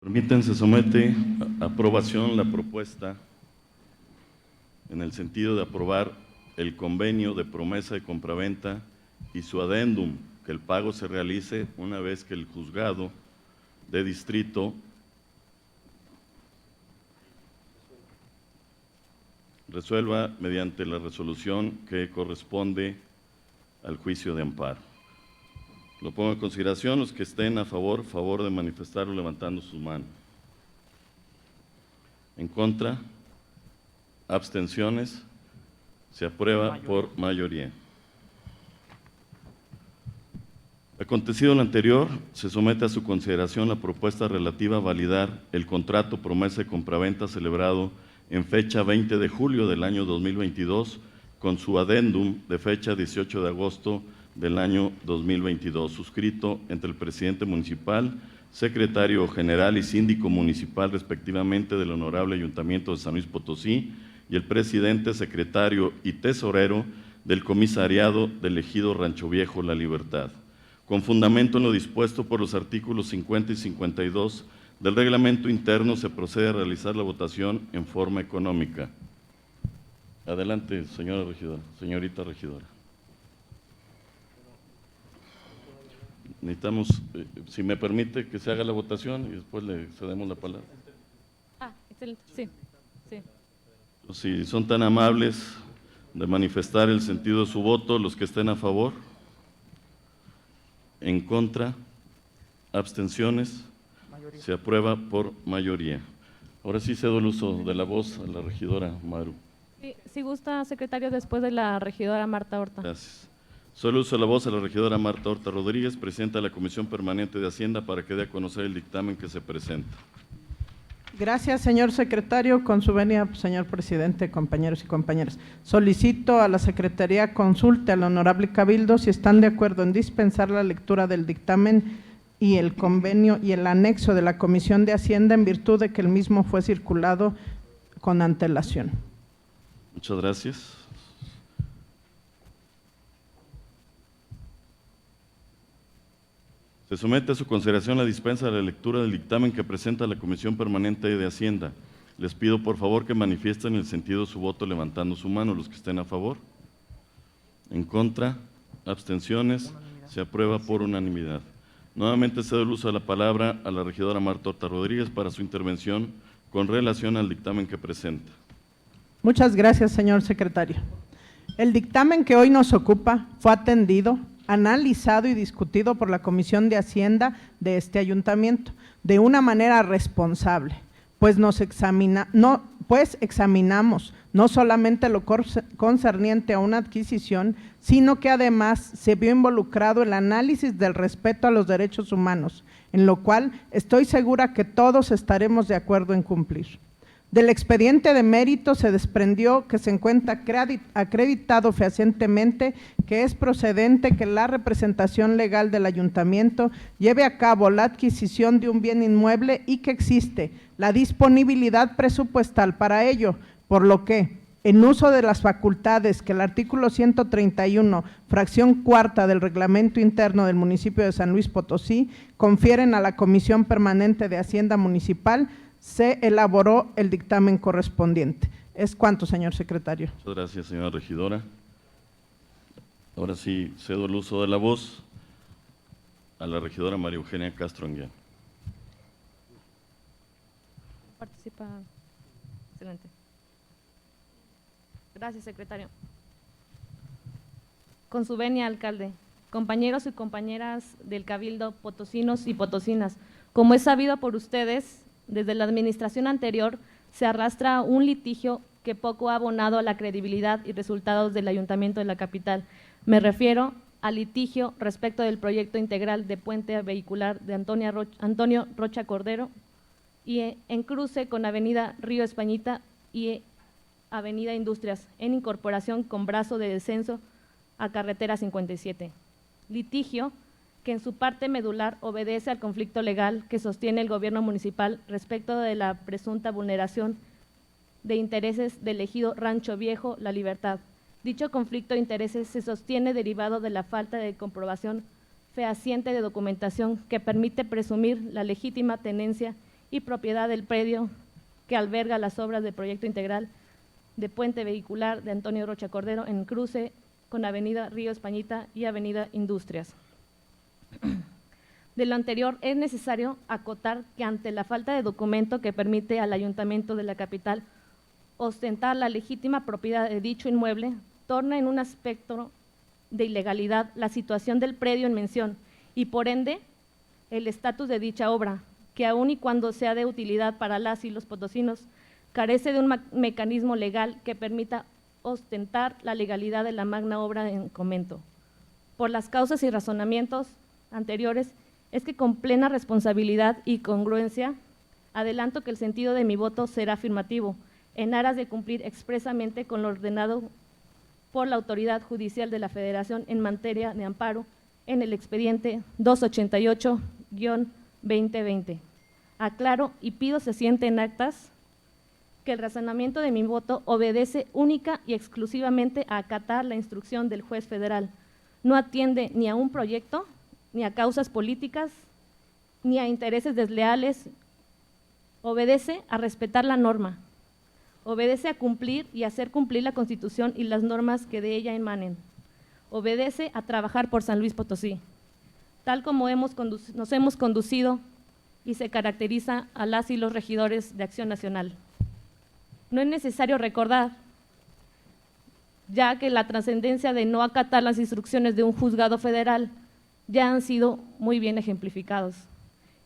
Permiten, se somete a aprobación la propuesta en el sentido de aprobar el convenio de promesa de compraventa y su adendum, que el pago se realice una vez que el juzgado de distrito resuelva mediante la resolución que corresponde al juicio de amparo. Lo pongo en consideración. Los que estén a favor de manifestarlo levantando su mano. En contra, abstenciones, se aprueba por mayoría. Acontecido lo anterior, se somete a su consideración la propuesta relativa a validar el contrato promesa de compraventa celebrado en fecha 20 de julio del año 2022 con su adendum de fecha 18 de agosto del año 2022, suscrito entre el presidente municipal, secretario general y síndico municipal respectivamente del Honorable Ayuntamiento de San Luis Potosí y el presidente, secretario y tesorero del comisariado del ejido Rancho Viejo La Libertad, con fundamento en lo dispuesto por los artículos 50 y 52 del reglamento interno. Se procede a realizar la votación en forma económica. Adelante, señora regidora, señorita regidora. Necesitamos, si me permite, que se haga la votación y después le cedemos la palabra. Excelente, sí, sí. Si son tan amables de manifestar el sentido de su voto, los que estén a favor, en contra, abstenciones, se aprueba por mayoría. Ahora sí cedo el uso de la voz a la regidora Maru. Sí, si gusta, secretario, después de la regidora Marta Horta. Gracias. Solo uso la voz a la regidora Marta Horta Rodríguez, presidenta de la Comisión Permanente de Hacienda, para que dé a conocer el dictamen que se presenta. Gracias, señor secretario. Con su venia, señor presidente, compañeros y compañeras. Solicito a la Secretaría consulte al honorable Cabildo si están de acuerdo en dispensar la lectura del dictamen y el convenio y el anexo de la Comisión de Hacienda en virtud de que el mismo fue circulado con antelación. Muchas gracias. Se somete a su consideración la dispensa de la lectura del dictamen que presenta la Comisión Permanente de Hacienda. Les pido por favor que manifiesten el sentido de su voto levantando su mano, los que estén a favor. En contra, abstenciones, se aprueba por unanimidad. Nuevamente cedo el uso de la palabra a la regidora Marta Horta Rodríguez para su intervención con relación al dictamen que presenta. Muchas gracias, señor secretario. El dictamen que hoy nos ocupa fue atendido, analizado y discutido por la Comisión de Hacienda de este ayuntamiento de una manera responsable, pues examinamos no solamente lo concerniente a una adquisición, sino que además se vio involucrado el análisis del respeto a los derechos humanos, en lo cual estoy segura que todos estaremos de acuerdo en cumplir. Del expediente de mérito se desprendió que se encuentra acreditado fehacientemente que es procedente que la representación legal del ayuntamiento lleve a cabo la adquisición de un bien inmueble y que existe la disponibilidad presupuestal para ello, por lo que, en uso de las facultades que el artículo 131, fracción cuarta del Reglamento Interno del municipio de San Luis Potosí, confieren a la Comisión Permanente de Hacienda Municipal, se elaboró el dictamen correspondiente. Es cuanto, señor secretario. Muchas gracias, señora regidora. Ahora sí, cedo el uso de la voz a la regidora María Eugenia Castro Anguiano. Participa. Excelente. Gracias, secretario. Con su venia, alcalde, compañeros y compañeras del Cabildo, potosinos y potosinas, como es sabido por ustedes, desde la administración anterior se arrastra un litigio que poco ha abonado a la credibilidad y resultados del Ayuntamiento de la capital. Me refiero al litigio respecto del proyecto integral de puente vehicular de Antonio Rocha Cordero y en cruce con Avenida Río Españita y Avenida Industrias, en incorporación con brazo de descenso a Carretera 57. Litigio que en su parte medular obedece al conflicto legal que sostiene el gobierno municipal respecto de la presunta vulneración de intereses del ejido Rancho Viejo La Libertad. Dicho conflicto de intereses se sostiene derivado de la falta de comprobación fehaciente de documentación que permite presumir la legítima tenencia y propiedad del predio que alberga las obras del proyecto integral de puente vehicular de Antonio Rocha Cordero en cruce con Avenida Río Españita y Avenida Industrias. De lo anterior, es necesario acotar que ante la falta de documento que permite al Ayuntamiento de la capital ostentar la legítima propiedad de dicho inmueble, torna en un aspecto de ilegalidad la situación del predio en mención y, por ende, el estatus de dicha obra, que aun y cuando sea de utilidad para las y los potosinos, carece de un mecanismo legal que permita ostentar la legalidad de la magna obra en comento. Por las causas y razonamientos anteriores, es que con plena responsabilidad y congruencia, adelanto que el sentido de mi voto será afirmativo, en aras de cumplir expresamente con lo ordenado por la Autoridad Judicial de la Federación en materia de amparo en el expediente 288-2020. Aclaro y pido se siente en actas que el razonamiento de mi voto obedece única y exclusivamente a acatar la instrucción del juez federal. No atiende ni a un proyecto, ni a causas políticas, ni a intereses desleales. Obedece a respetar la norma. Obedece a cumplir y hacer cumplir la Constitución y las normas que de ella emanen. Obedece a trabajar por San Luis Potosí, tal como nos hemos conducido y se caracteriza a las y los regidores de Acción Nacional. No es necesario recordar, ya que la trascendencia de no acatar las instrucciones de un juzgado federal ya han sido muy bien ejemplificados.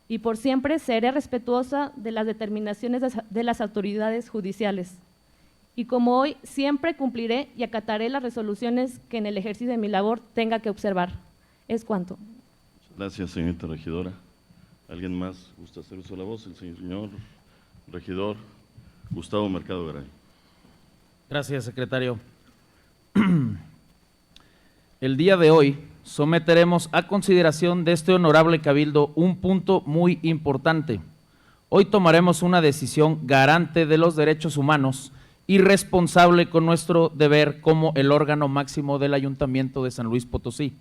Y por siempre seré respetuosa de las determinaciones de las autoridades judiciales. Y como hoy, siempre cumpliré y acataré las resoluciones que en el ejercicio de mi labor tenga que observar. Es cuanto. Gracias, señorita regidora. ¿Alguien más gusta hacer uso de la voz? El señor Regidor Gustavo Mercado Garay. Gracias, secretario. El día de hoy someteremos a consideración de este honorable cabildo un punto muy importante. Hoy tomaremos una decisión garante de los derechos humanos y responsable con nuestro deber como el órgano máximo del Ayuntamiento de San Luis Potosí.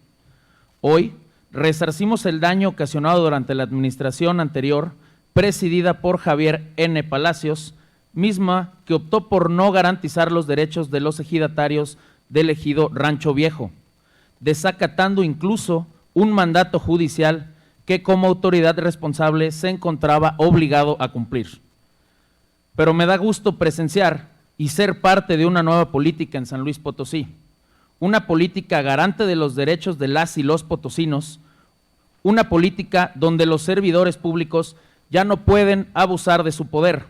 Hoy resarcimos el daño ocasionado durante la administración anterior, presidida por Javier N. Palacios, misma que optó por no garantizar los derechos de los ejidatarios del ejido Rancho Viejo, desacatando incluso un mandato judicial que como autoridad responsable se encontraba obligado a cumplir. Pero me da gusto presenciar y ser parte de una nueva política en San Luis Potosí, una política garante de los derechos de las y los potosinos, una política donde los servidores públicos ya no pueden abusar de su poder,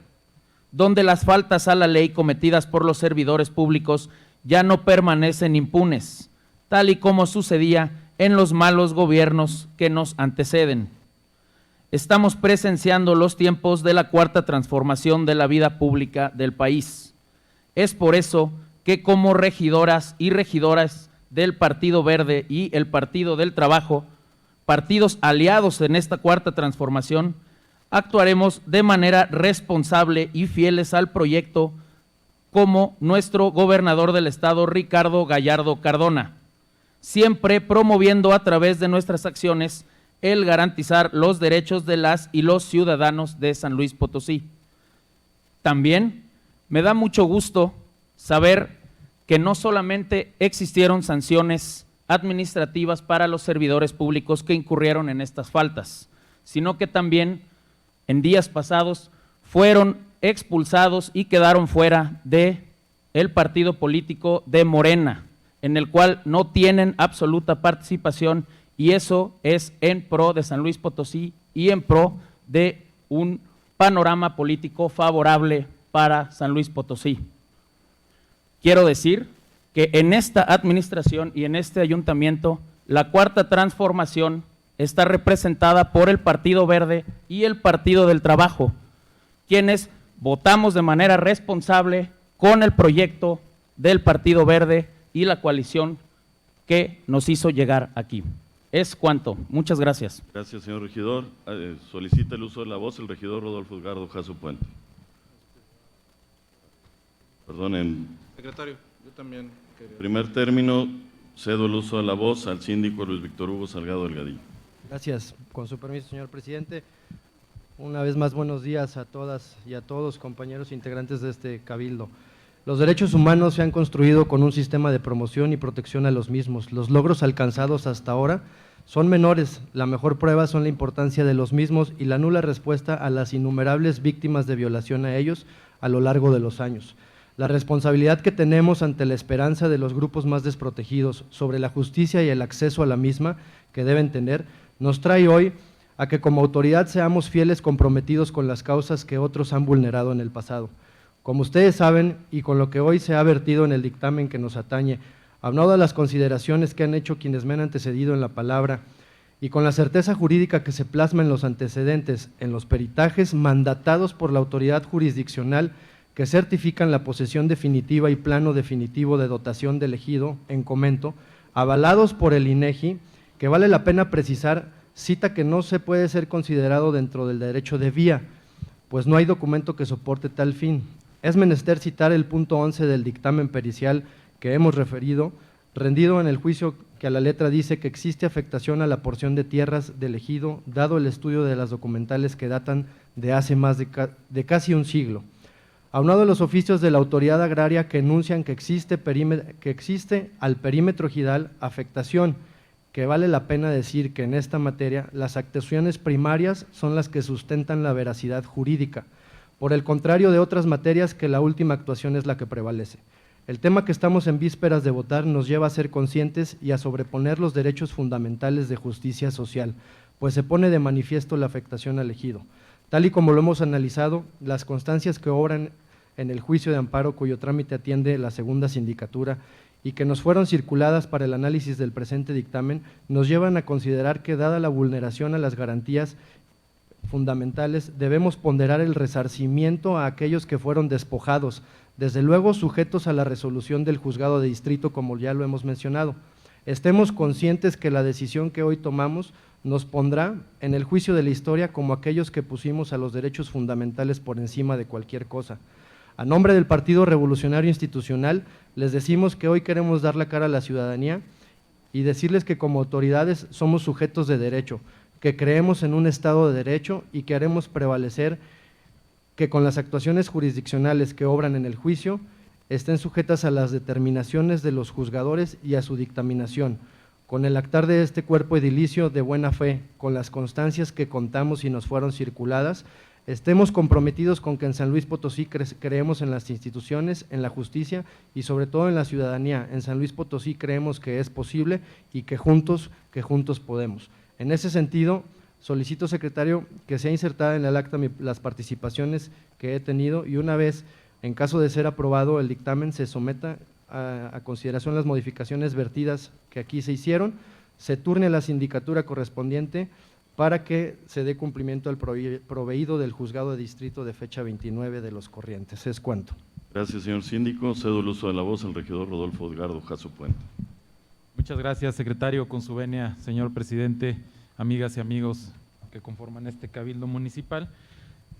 donde las faltas a la ley cometidas por los servidores públicos ya no permanecen impunes, tal y como sucedía en los malos gobiernos que nos anteceden. Estamos presenciando los tiempos de la cuarta transformación de la vida pública del país. Es por eso que como regidoras y regidores del Partido Verde y el Partido del Trabajo, partidos aliados en esta cuarta transformación, actuaremos de manera responsable y fieles al proyecto como nuestro gobernador del estado, Ricardo Gallardo Cardona, siempre promoviendo a través de nuestras acciones el garantizar los derechos de las y los ciudadanos de San Luis Potosí. También me da mucho gusto saber que no solamente existieron sanciones administrativas para los servidores públicos que incurrieron en estas faltas, sino que también en días pasados fueron expulsados y quedaron fuera de el partido político de Morena, en el cual no tienen absoluta participación, y eso es en pro de San Luis Potosí y en pro de un panorama político favorable para San Luis Potosí. Quiero decir que en esta administración y en este ayuntamiento, la cuarta transformación está representada por el Partido Verde y el Partido del Trabajo, quienes votamos de manera responsable con el proyecto del Partido Verde y la coalición que nos hizo llegar aquí. Es cuanto. Muchas gracias. Gracias, señor regidor. Solicita el uso de la voz el regidor Rodolfo Edgardo Jasso Puente. Perdonen. Secretario, yo también quería... Primer término, cedo el uso de la voz al síndico Luis Víctor Hugo Salgado Delgadillo. Gracias. Con su permiso, señor presidente. Una vez más, buenos días a todas y a todos, compañeros integrantes de este cabildo. Los derechos humanos se han construido con un sistema de promoción y protección a los mismos. Los logros alcanzados hasta ahora son menores. La mejor prueba son la importancia de los mismos y la nula respuesta a las innumerables víctimas de violación a ellos a lo largo de los años. La responsabilidad que tenemos ante la esperanza de los grupos más desprotegidos sobre la justicia y el acceso a la misma que deben tener, nos trae hoy a que como autoridad seamos fieles comprometidos con las causas que otros han vulnerado en el pasado. Como ustedes saben, y con lo que hoy se ha vertido en el dictamen que nos atañe, aunado a las consideraciones que han hecho quienes me han antecedido en la palabra, y con la certeza jurídica que se plasma en los antecedentes, en los peritajes mandatados por la autoridad jurisdiccional que certifican la posesión definitiva y plano definitivo de dotación del ejido en Comento, avalados por el INEGI, que vale la pena precisar, cita que no se puede ser considerado dentro del derecho de vía, pues no hay documento que soporte tal fin. Es menester citar el punto 11 del dictamen pericial que hemos referido, rendido en el juicio que a la letra dice que existe afectación a la porción de tierras del ejido, dado el estudio de las documentales que datan de hace más de casi un siglo. Aunado a los oficios de la autoridad agraria que enuncian que existe al perímetro ejidal afectación, que vale la pena decir que en esta materia las actuaciones primarias son las que sustentan la veracidad jurídica, por el contrario de otras materias que la última actuación es la que prevalece. El tema que estamos en vísperas de votar nos lleva a ser conscientes y a sobreponer los derechos fundamentales de justicia social, pues se pone de manifiesto la afectación al ejido. Tal y como lo hemos analizado, las constancias que obran en el juicio de amparo cuyo trámite atiende la segunda sindicatura y que nos fueron circuladas para el análisis del presente dictamen, nos llevan a considerar que dada la vulneración a las garantías fundamentales, debemos ponderar el resarcimiento a aquellos que fueron despojados, desde luego sujetos a la resolución del juzgado de distrito, como ya lo hemos mencionado. Estemos conscientes que la decisión que hoy tomamos nos pondrá en el juicio de la historia como aquellos que pusimos a los derechos fundamentales por encima de cualquier cosa. A nombre del Partido Revolucionario Institucional, les decimos que hoy queremos dar la cara a la ciudadanía y decirles que como autoridades somos sujetos de derecho, que creemos en un Estado de Derecho y que haremos prevalecer que con las actuaciones jurisdiccionales que obran en el juicio estén sujetas a las determinaciones de los juzgadores y a su dictaminación, con el actar de este cuerpo edilicio de buena fe, con las constancias que contamos y nos fueron circuladas, estemos comprometidos con que en San Luis Potosí creemos en las instituciones, en la justicia y sobre todo en la ciudadanía. En San Luis Potosí creemos que es posible y que juntos podemos. En ese sentido, solicito, secretario, que sea insertada en el acta las participaciones que he tenido y una vez, en caso de ser aprobado el dictamen, se someta a consideración las modificaciones vertidas que aquí se hicieron, se turne a la sindicatura correspondiente para que se dé cumplimiento al proveído del juzgado de distrito de fecha 29 de Los Corrientes. Es cuanto. Gracias, señor síndico. Cedo el uso de la voz al regidor Rodolfo Edgardo Jasso Puente. Muchas gracias, secretario. Con su venia, señor presidente, amigas y amigos que conforman este cabildo municipal.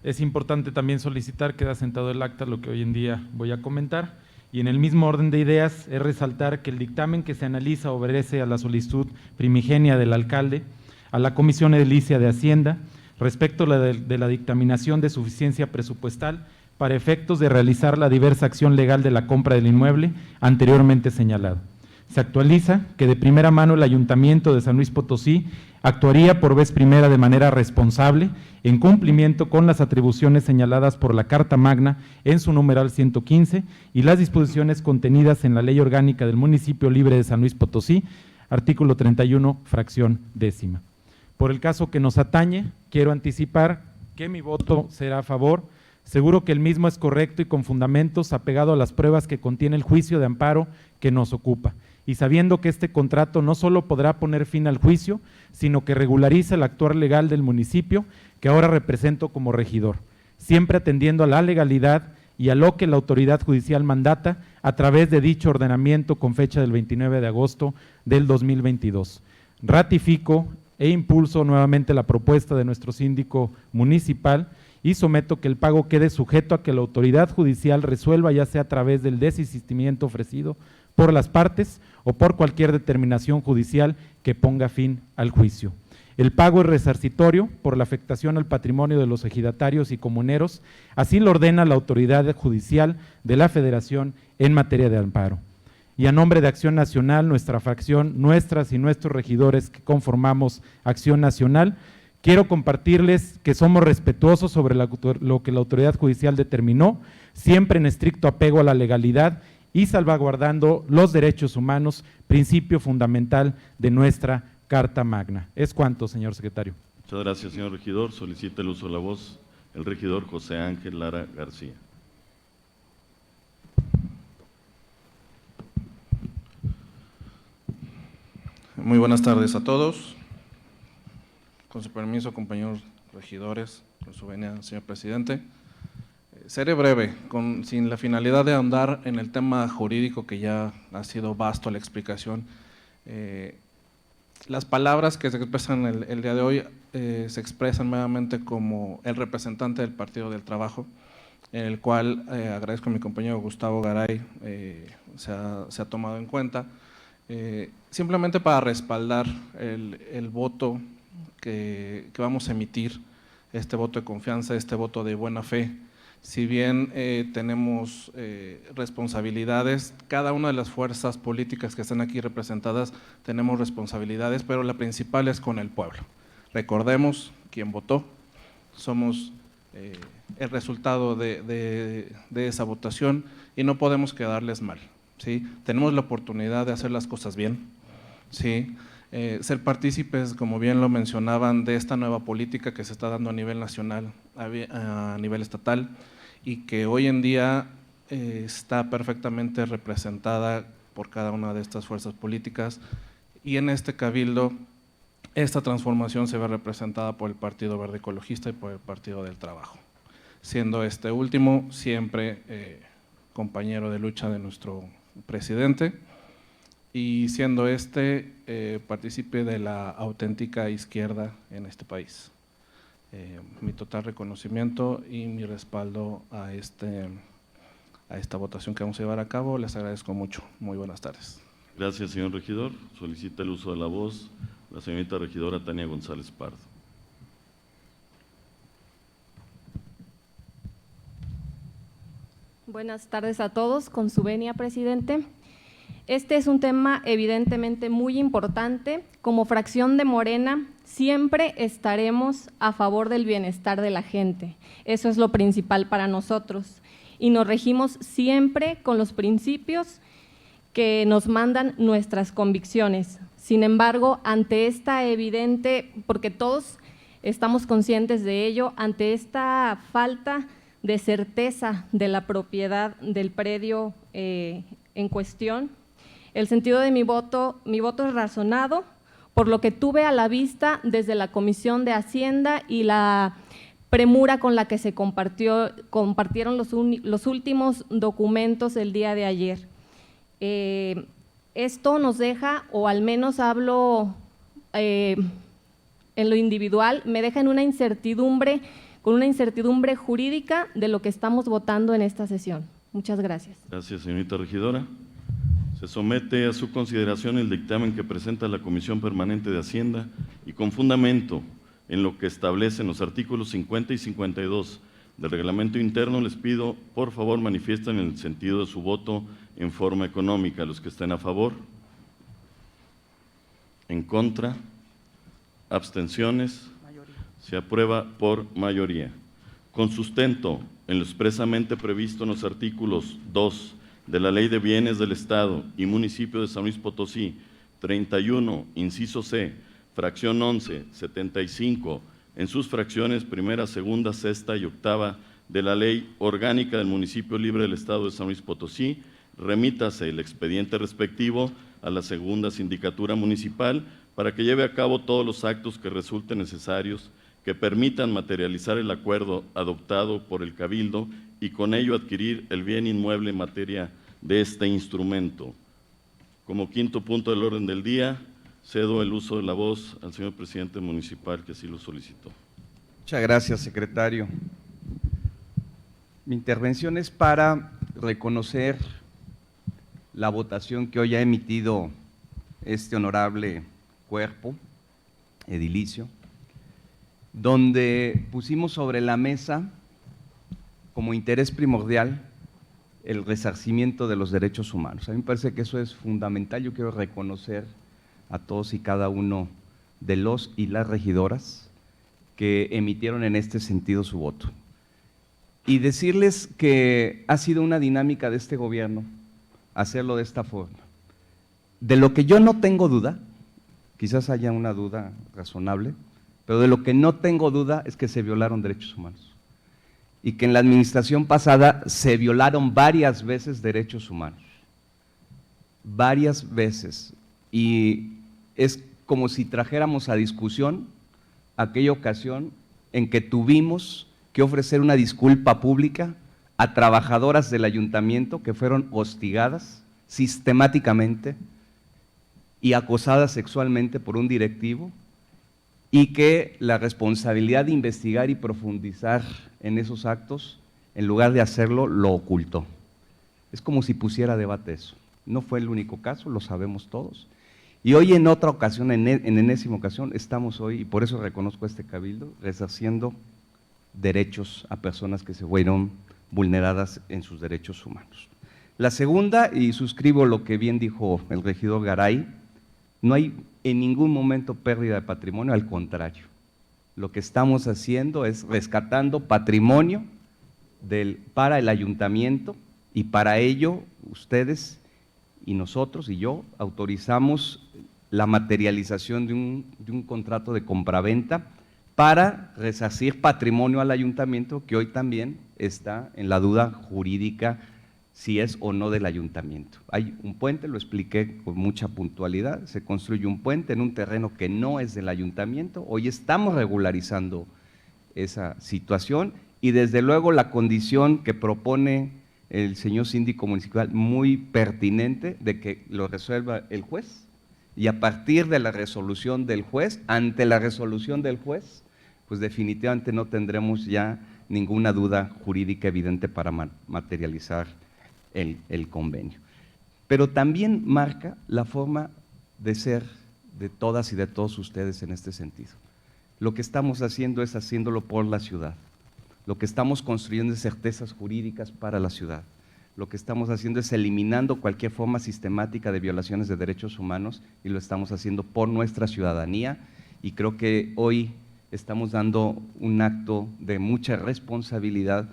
Es importante también solicitar, queda sentado el acta, lo que hoy en día voy a comentar, y en el mismo orden de ideas es resaltar que el dictamen que se analiza obedece a la solicitud primigenia del alcalde, a la Comisión Edilicia de Hacienda, respecto de la dictaminación de suficiencia presupuestal para efectos de realizar la diversa acción legal de la compra del inmueble anteriormente señalado. Se actualiza que de primera mano el Ayuntamiento de San Luis Potosí actuaría por vez primera de manera responsable en cumplimiento con las atribuciones señaladas por la Carta Magna en su numeral 115 y las disposiciones contenidas en la Ley Orgánica del Municipio Libre de San Luis Potosí, artículo 31, fracción 10ª. Por el caso que nos atañe, quiero anticipar que mi voto será a favor. Seguro que el mismo es correcto y con fundamentos apegado a las pruebas que contiene el juicio de amparo que nos ocupa, y sabiendo que este contrato no solo podrá poner fin al juicio, sino que regulariza el actuar legal del municipio que ahora represento como regidor, siempre atendiendo a la legalidad y a lo que la autoridad judicial mandata a través de dicho ordenamiento con fecha del 29 de agosto del 2022. Ratifico e impulso nuevamente la propuesta de nuestro síndico municipal y someto que el pago quede sujeto a que la autoridad judicial resuelva, ya sea a través del desistimiento ofrecido por las partes o por cualquier determinación judicial que ponga fin al juicio. El pago es resarcitorio por la afectación al patrimonio de los ejidatarios y comuneros, así lo ordena la autoridad judicial de la Federación en materia de amparo. Y a nombre de Acción Nacional, nuestra fracción, nuestras y nuestros regidores que conformamos Acción Nacional, quiero compartirles que somos respetuosos sobre lo que la autoridad judicial determinó, siempre en estricto apego a la legalidad y salvaguardando los derechos humanos, principio fundamental de nuestra Carta Magna. Es cuanto, señor secretario. Muchas gracias, señor regidor. Solicita el uso de la voz el regidor José Ángel Lara García. Muy buenas tardes a todos. Con su permiso, compañeros regidores, con su venia, señor presidente. Seré breve, sin la finalidad de ahondar en el tema jurídico que ya ha sido vasto la explicación. Las palabras que se expresan el día de hoy se expresan nuevamente como el representante del Partido del Trabajo, en el cual agradezco a mi compañero Gustavo Garay se ha tomado en cuenta, simplemente para respaldar el voto que vamos a emitir, este voto de confianza, este voto de buena fe. Si bien tenemos responsabilidades, cada una de las fuerzas políticas que están aquí representadas tenemos responsabilidades, pero la principal es con el pueblo. Recordemos quién votó, somos el resultado de esa votación y no podemos quedarles mal, ¿sí? Tenemos la oportunidad de hacer las cosas bien, ¿sí? Ser partícipes, como bien lo mencionaban, de esta nueva política que se está dando a nivel nacional, a nivel estatal, y que hoy en día está perfectamente representada por cada una de estas fuerzas políticas, y en este cabildo esta transformación se ve representada por el Partido Verde Ecologista y por el Partido del Trabajo, siendo este último siempre compañero de lucha de nuestro presidente y siendo partícipe de la auténtica izquierda en este país. Mi total reconocimiento y mi respaldo a esta votación que vamos a llevar a cabo. Les agradezco mucho. Muy buenas tardes. Gracias, señor regidor. Solicita el uso de la voz la señorita regidora Tania González Pardo. Buenas tardes a todos. Con su venia, presidente. Este es un tema evidentemente muy importante. Como fracción de Morena, siempre estaremos a favor del bienestar de la gente. Eso es lo principal para nosotros. Y nos regimos siempre con los principios que nos mandan nuestras convicciones. Sin embargo, ante esta evidente, porque todos estamos conscientes de ello, ante esta falta de certeza de la propiedad del predio en cuestión, el sentido de mi voto es razonado, por lo que tuve a la vista desde la Comisión de Hacienda y la premura con la que se compartieron los últimos documentos el día de ayer. Esto nos deja, o al menos hablo en lo individual, me deja en una incertidumbre, con una incertidumbre jurídica de lo que estamos votando en esta sesión. Muchas gracias. Gracias, señorita regidora. Se somete a su consideración el dictamen que presenta la Comisión Permanente de Hacienda y con fundamento en lo que establecen los artículos 50 y 52 del reglamento interno, les pido, por favor, manifiesten el sentido de su voto en forma económica. Los que estén a favor, en contra, abstenciones, se aprueba por mayoría. Con sustento en lo expresamente previsto en los artículos 2 de la Ley de Bienes del Estado y Municipio de San Luis Potosí, 31, inciso C, fracción 11, 75, en sus fracciones primera, segunda, sexta y octava de la Ley Orgánica del Municipio Libre del Estado de San Luis Potosí, remítase el expediente respectivo a la segunda sindicatura municipal para que lleve a cabo todos los actos que resulten necesarios que permitan materializar el acuerdo adoptado por el Cabildo y con ello adquirir el bien inmueble en materia de este instrumento. Como quinto punto del orden del día, cedo el uso de la voz al señor presidente municipal que así lo solicitó. Muchas gracias, secretario. Mi intervención es para reconocer la votación que hoy ha emitido este honorable cuerpo edilicio, donde pusimos sobre la mesa como interés primordial el resarcimiento de los derechos humanos. A mí me parece que eso es fundamental. Yo quiero reconocer a todos y cada uno de los y las regidoras que emitieron en este sentido su voto. Y decirles que ha sido una dinámica de este gobierno hacerlo de esta forma. De lo que yo no tengo duda, quizás haya una duda razonable, pero de lo que no tengo duda es que se violaron derechos humanos y que en la administración pasada se violaron varias veces derechos humanos, varias veces, y es como si trajéramos a discusión aquella ocasión en que tuvimos que ofrecer una disculpa pública a trabajadoras del ayuntamiento que fueron hostigadas sistemáticamente y acosadas sexualmente por un directivo, y que la responsabilidad de investigar y profundizar en esos actos, en lugar de hacerlo, lo ocultó. Es como si pusiera a debate eso. No fue el único caso, lo sabemos todos. Y hoy en otra ocasión, en enésima ocasión, estamos hoy, y por eso reconozco a este cabildo, resarciendo derechos a personas que se fueron vulneradas en sus derechos humanos. La segunda, y suscribo lo que bien dijo el regidor Garay, no hay en ningún momento pérdida de patrimonio, al contrario. Lo que estamos haciendo es rescatando patrimonio para el ayuntamiento, y para ello ustedes y nosotros y yo autorizamos la materialización de un contrato de compraventa para resarcir patrimonio al ayuntamiento que hoy también está en la duda jurídica si es o no del ayuntamiento. Hay un puente, lo expliqué con mucha puntualidad, se construye un puente en un terreno que no es del ayuntamiento, hoy estamos regularizando esa situación y desde luego la condición que propone el señor síndico municipal, muy pertinente, de que lo resuelva el juez y a partir de la resolución del juez, ante la resolución del juez, pues definitivamente no tendremos ya ninguna duda jurídica evidente para materializar el convenio. Pero también marca la forma de ser de todas y de todos ustedes en este sentido. Lo que estamos haciendo es haciéndolo por la ciudad. Lo que estamos construyendo es certezas jurídicas para la ciudad. Lo que estamos haciendo es eliminando cualquier forma sistemática de violaciones de derechos humanos y lo estamos haciendo por nuestra ciudadanía y creo que hoy estamos dando un acto de mucha responsabilidad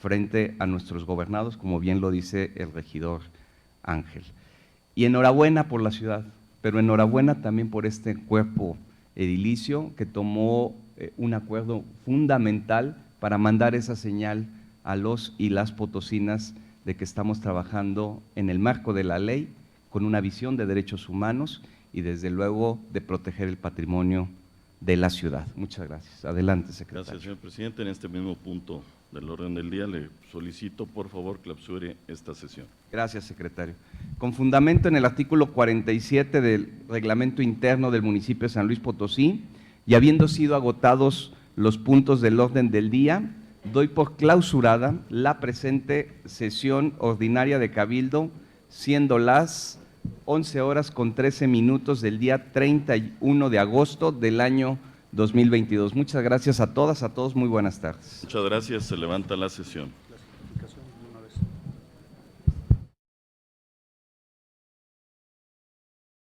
frente a nuestros gobernados, como bien lo dice el regidor Ángel. Y enhorabuena por la ciudad, pero enhorabuena también por este cuerpo edilicio que tomó un acuerdo fundamental para mandar esa señal a los y las potosinas de que estamos trabajando en el marco de la ley, con una visión de derechos humanos y desde luego de proteger el patrimonio de la ciudad. Muchas gracias. Adelante, secretario. Gracias, señor presidente. En este mismo punto del orden del día le solicito, por favor, clausure esta sesión. Gracias, secretario. Con fundamento en el artículo 47 del reglamento interno del municipio de San Luis Potosí y habiendo sido agotados los puntos del orden del día, doy por clausurada la presente sesión ordinaria de Cabildo, siendo las 11:13 del día 31 de agosto del año 2022. Muchas gracias a todas, a todos, muy buenas tardes. Muchas gracias, se levanta la sesión.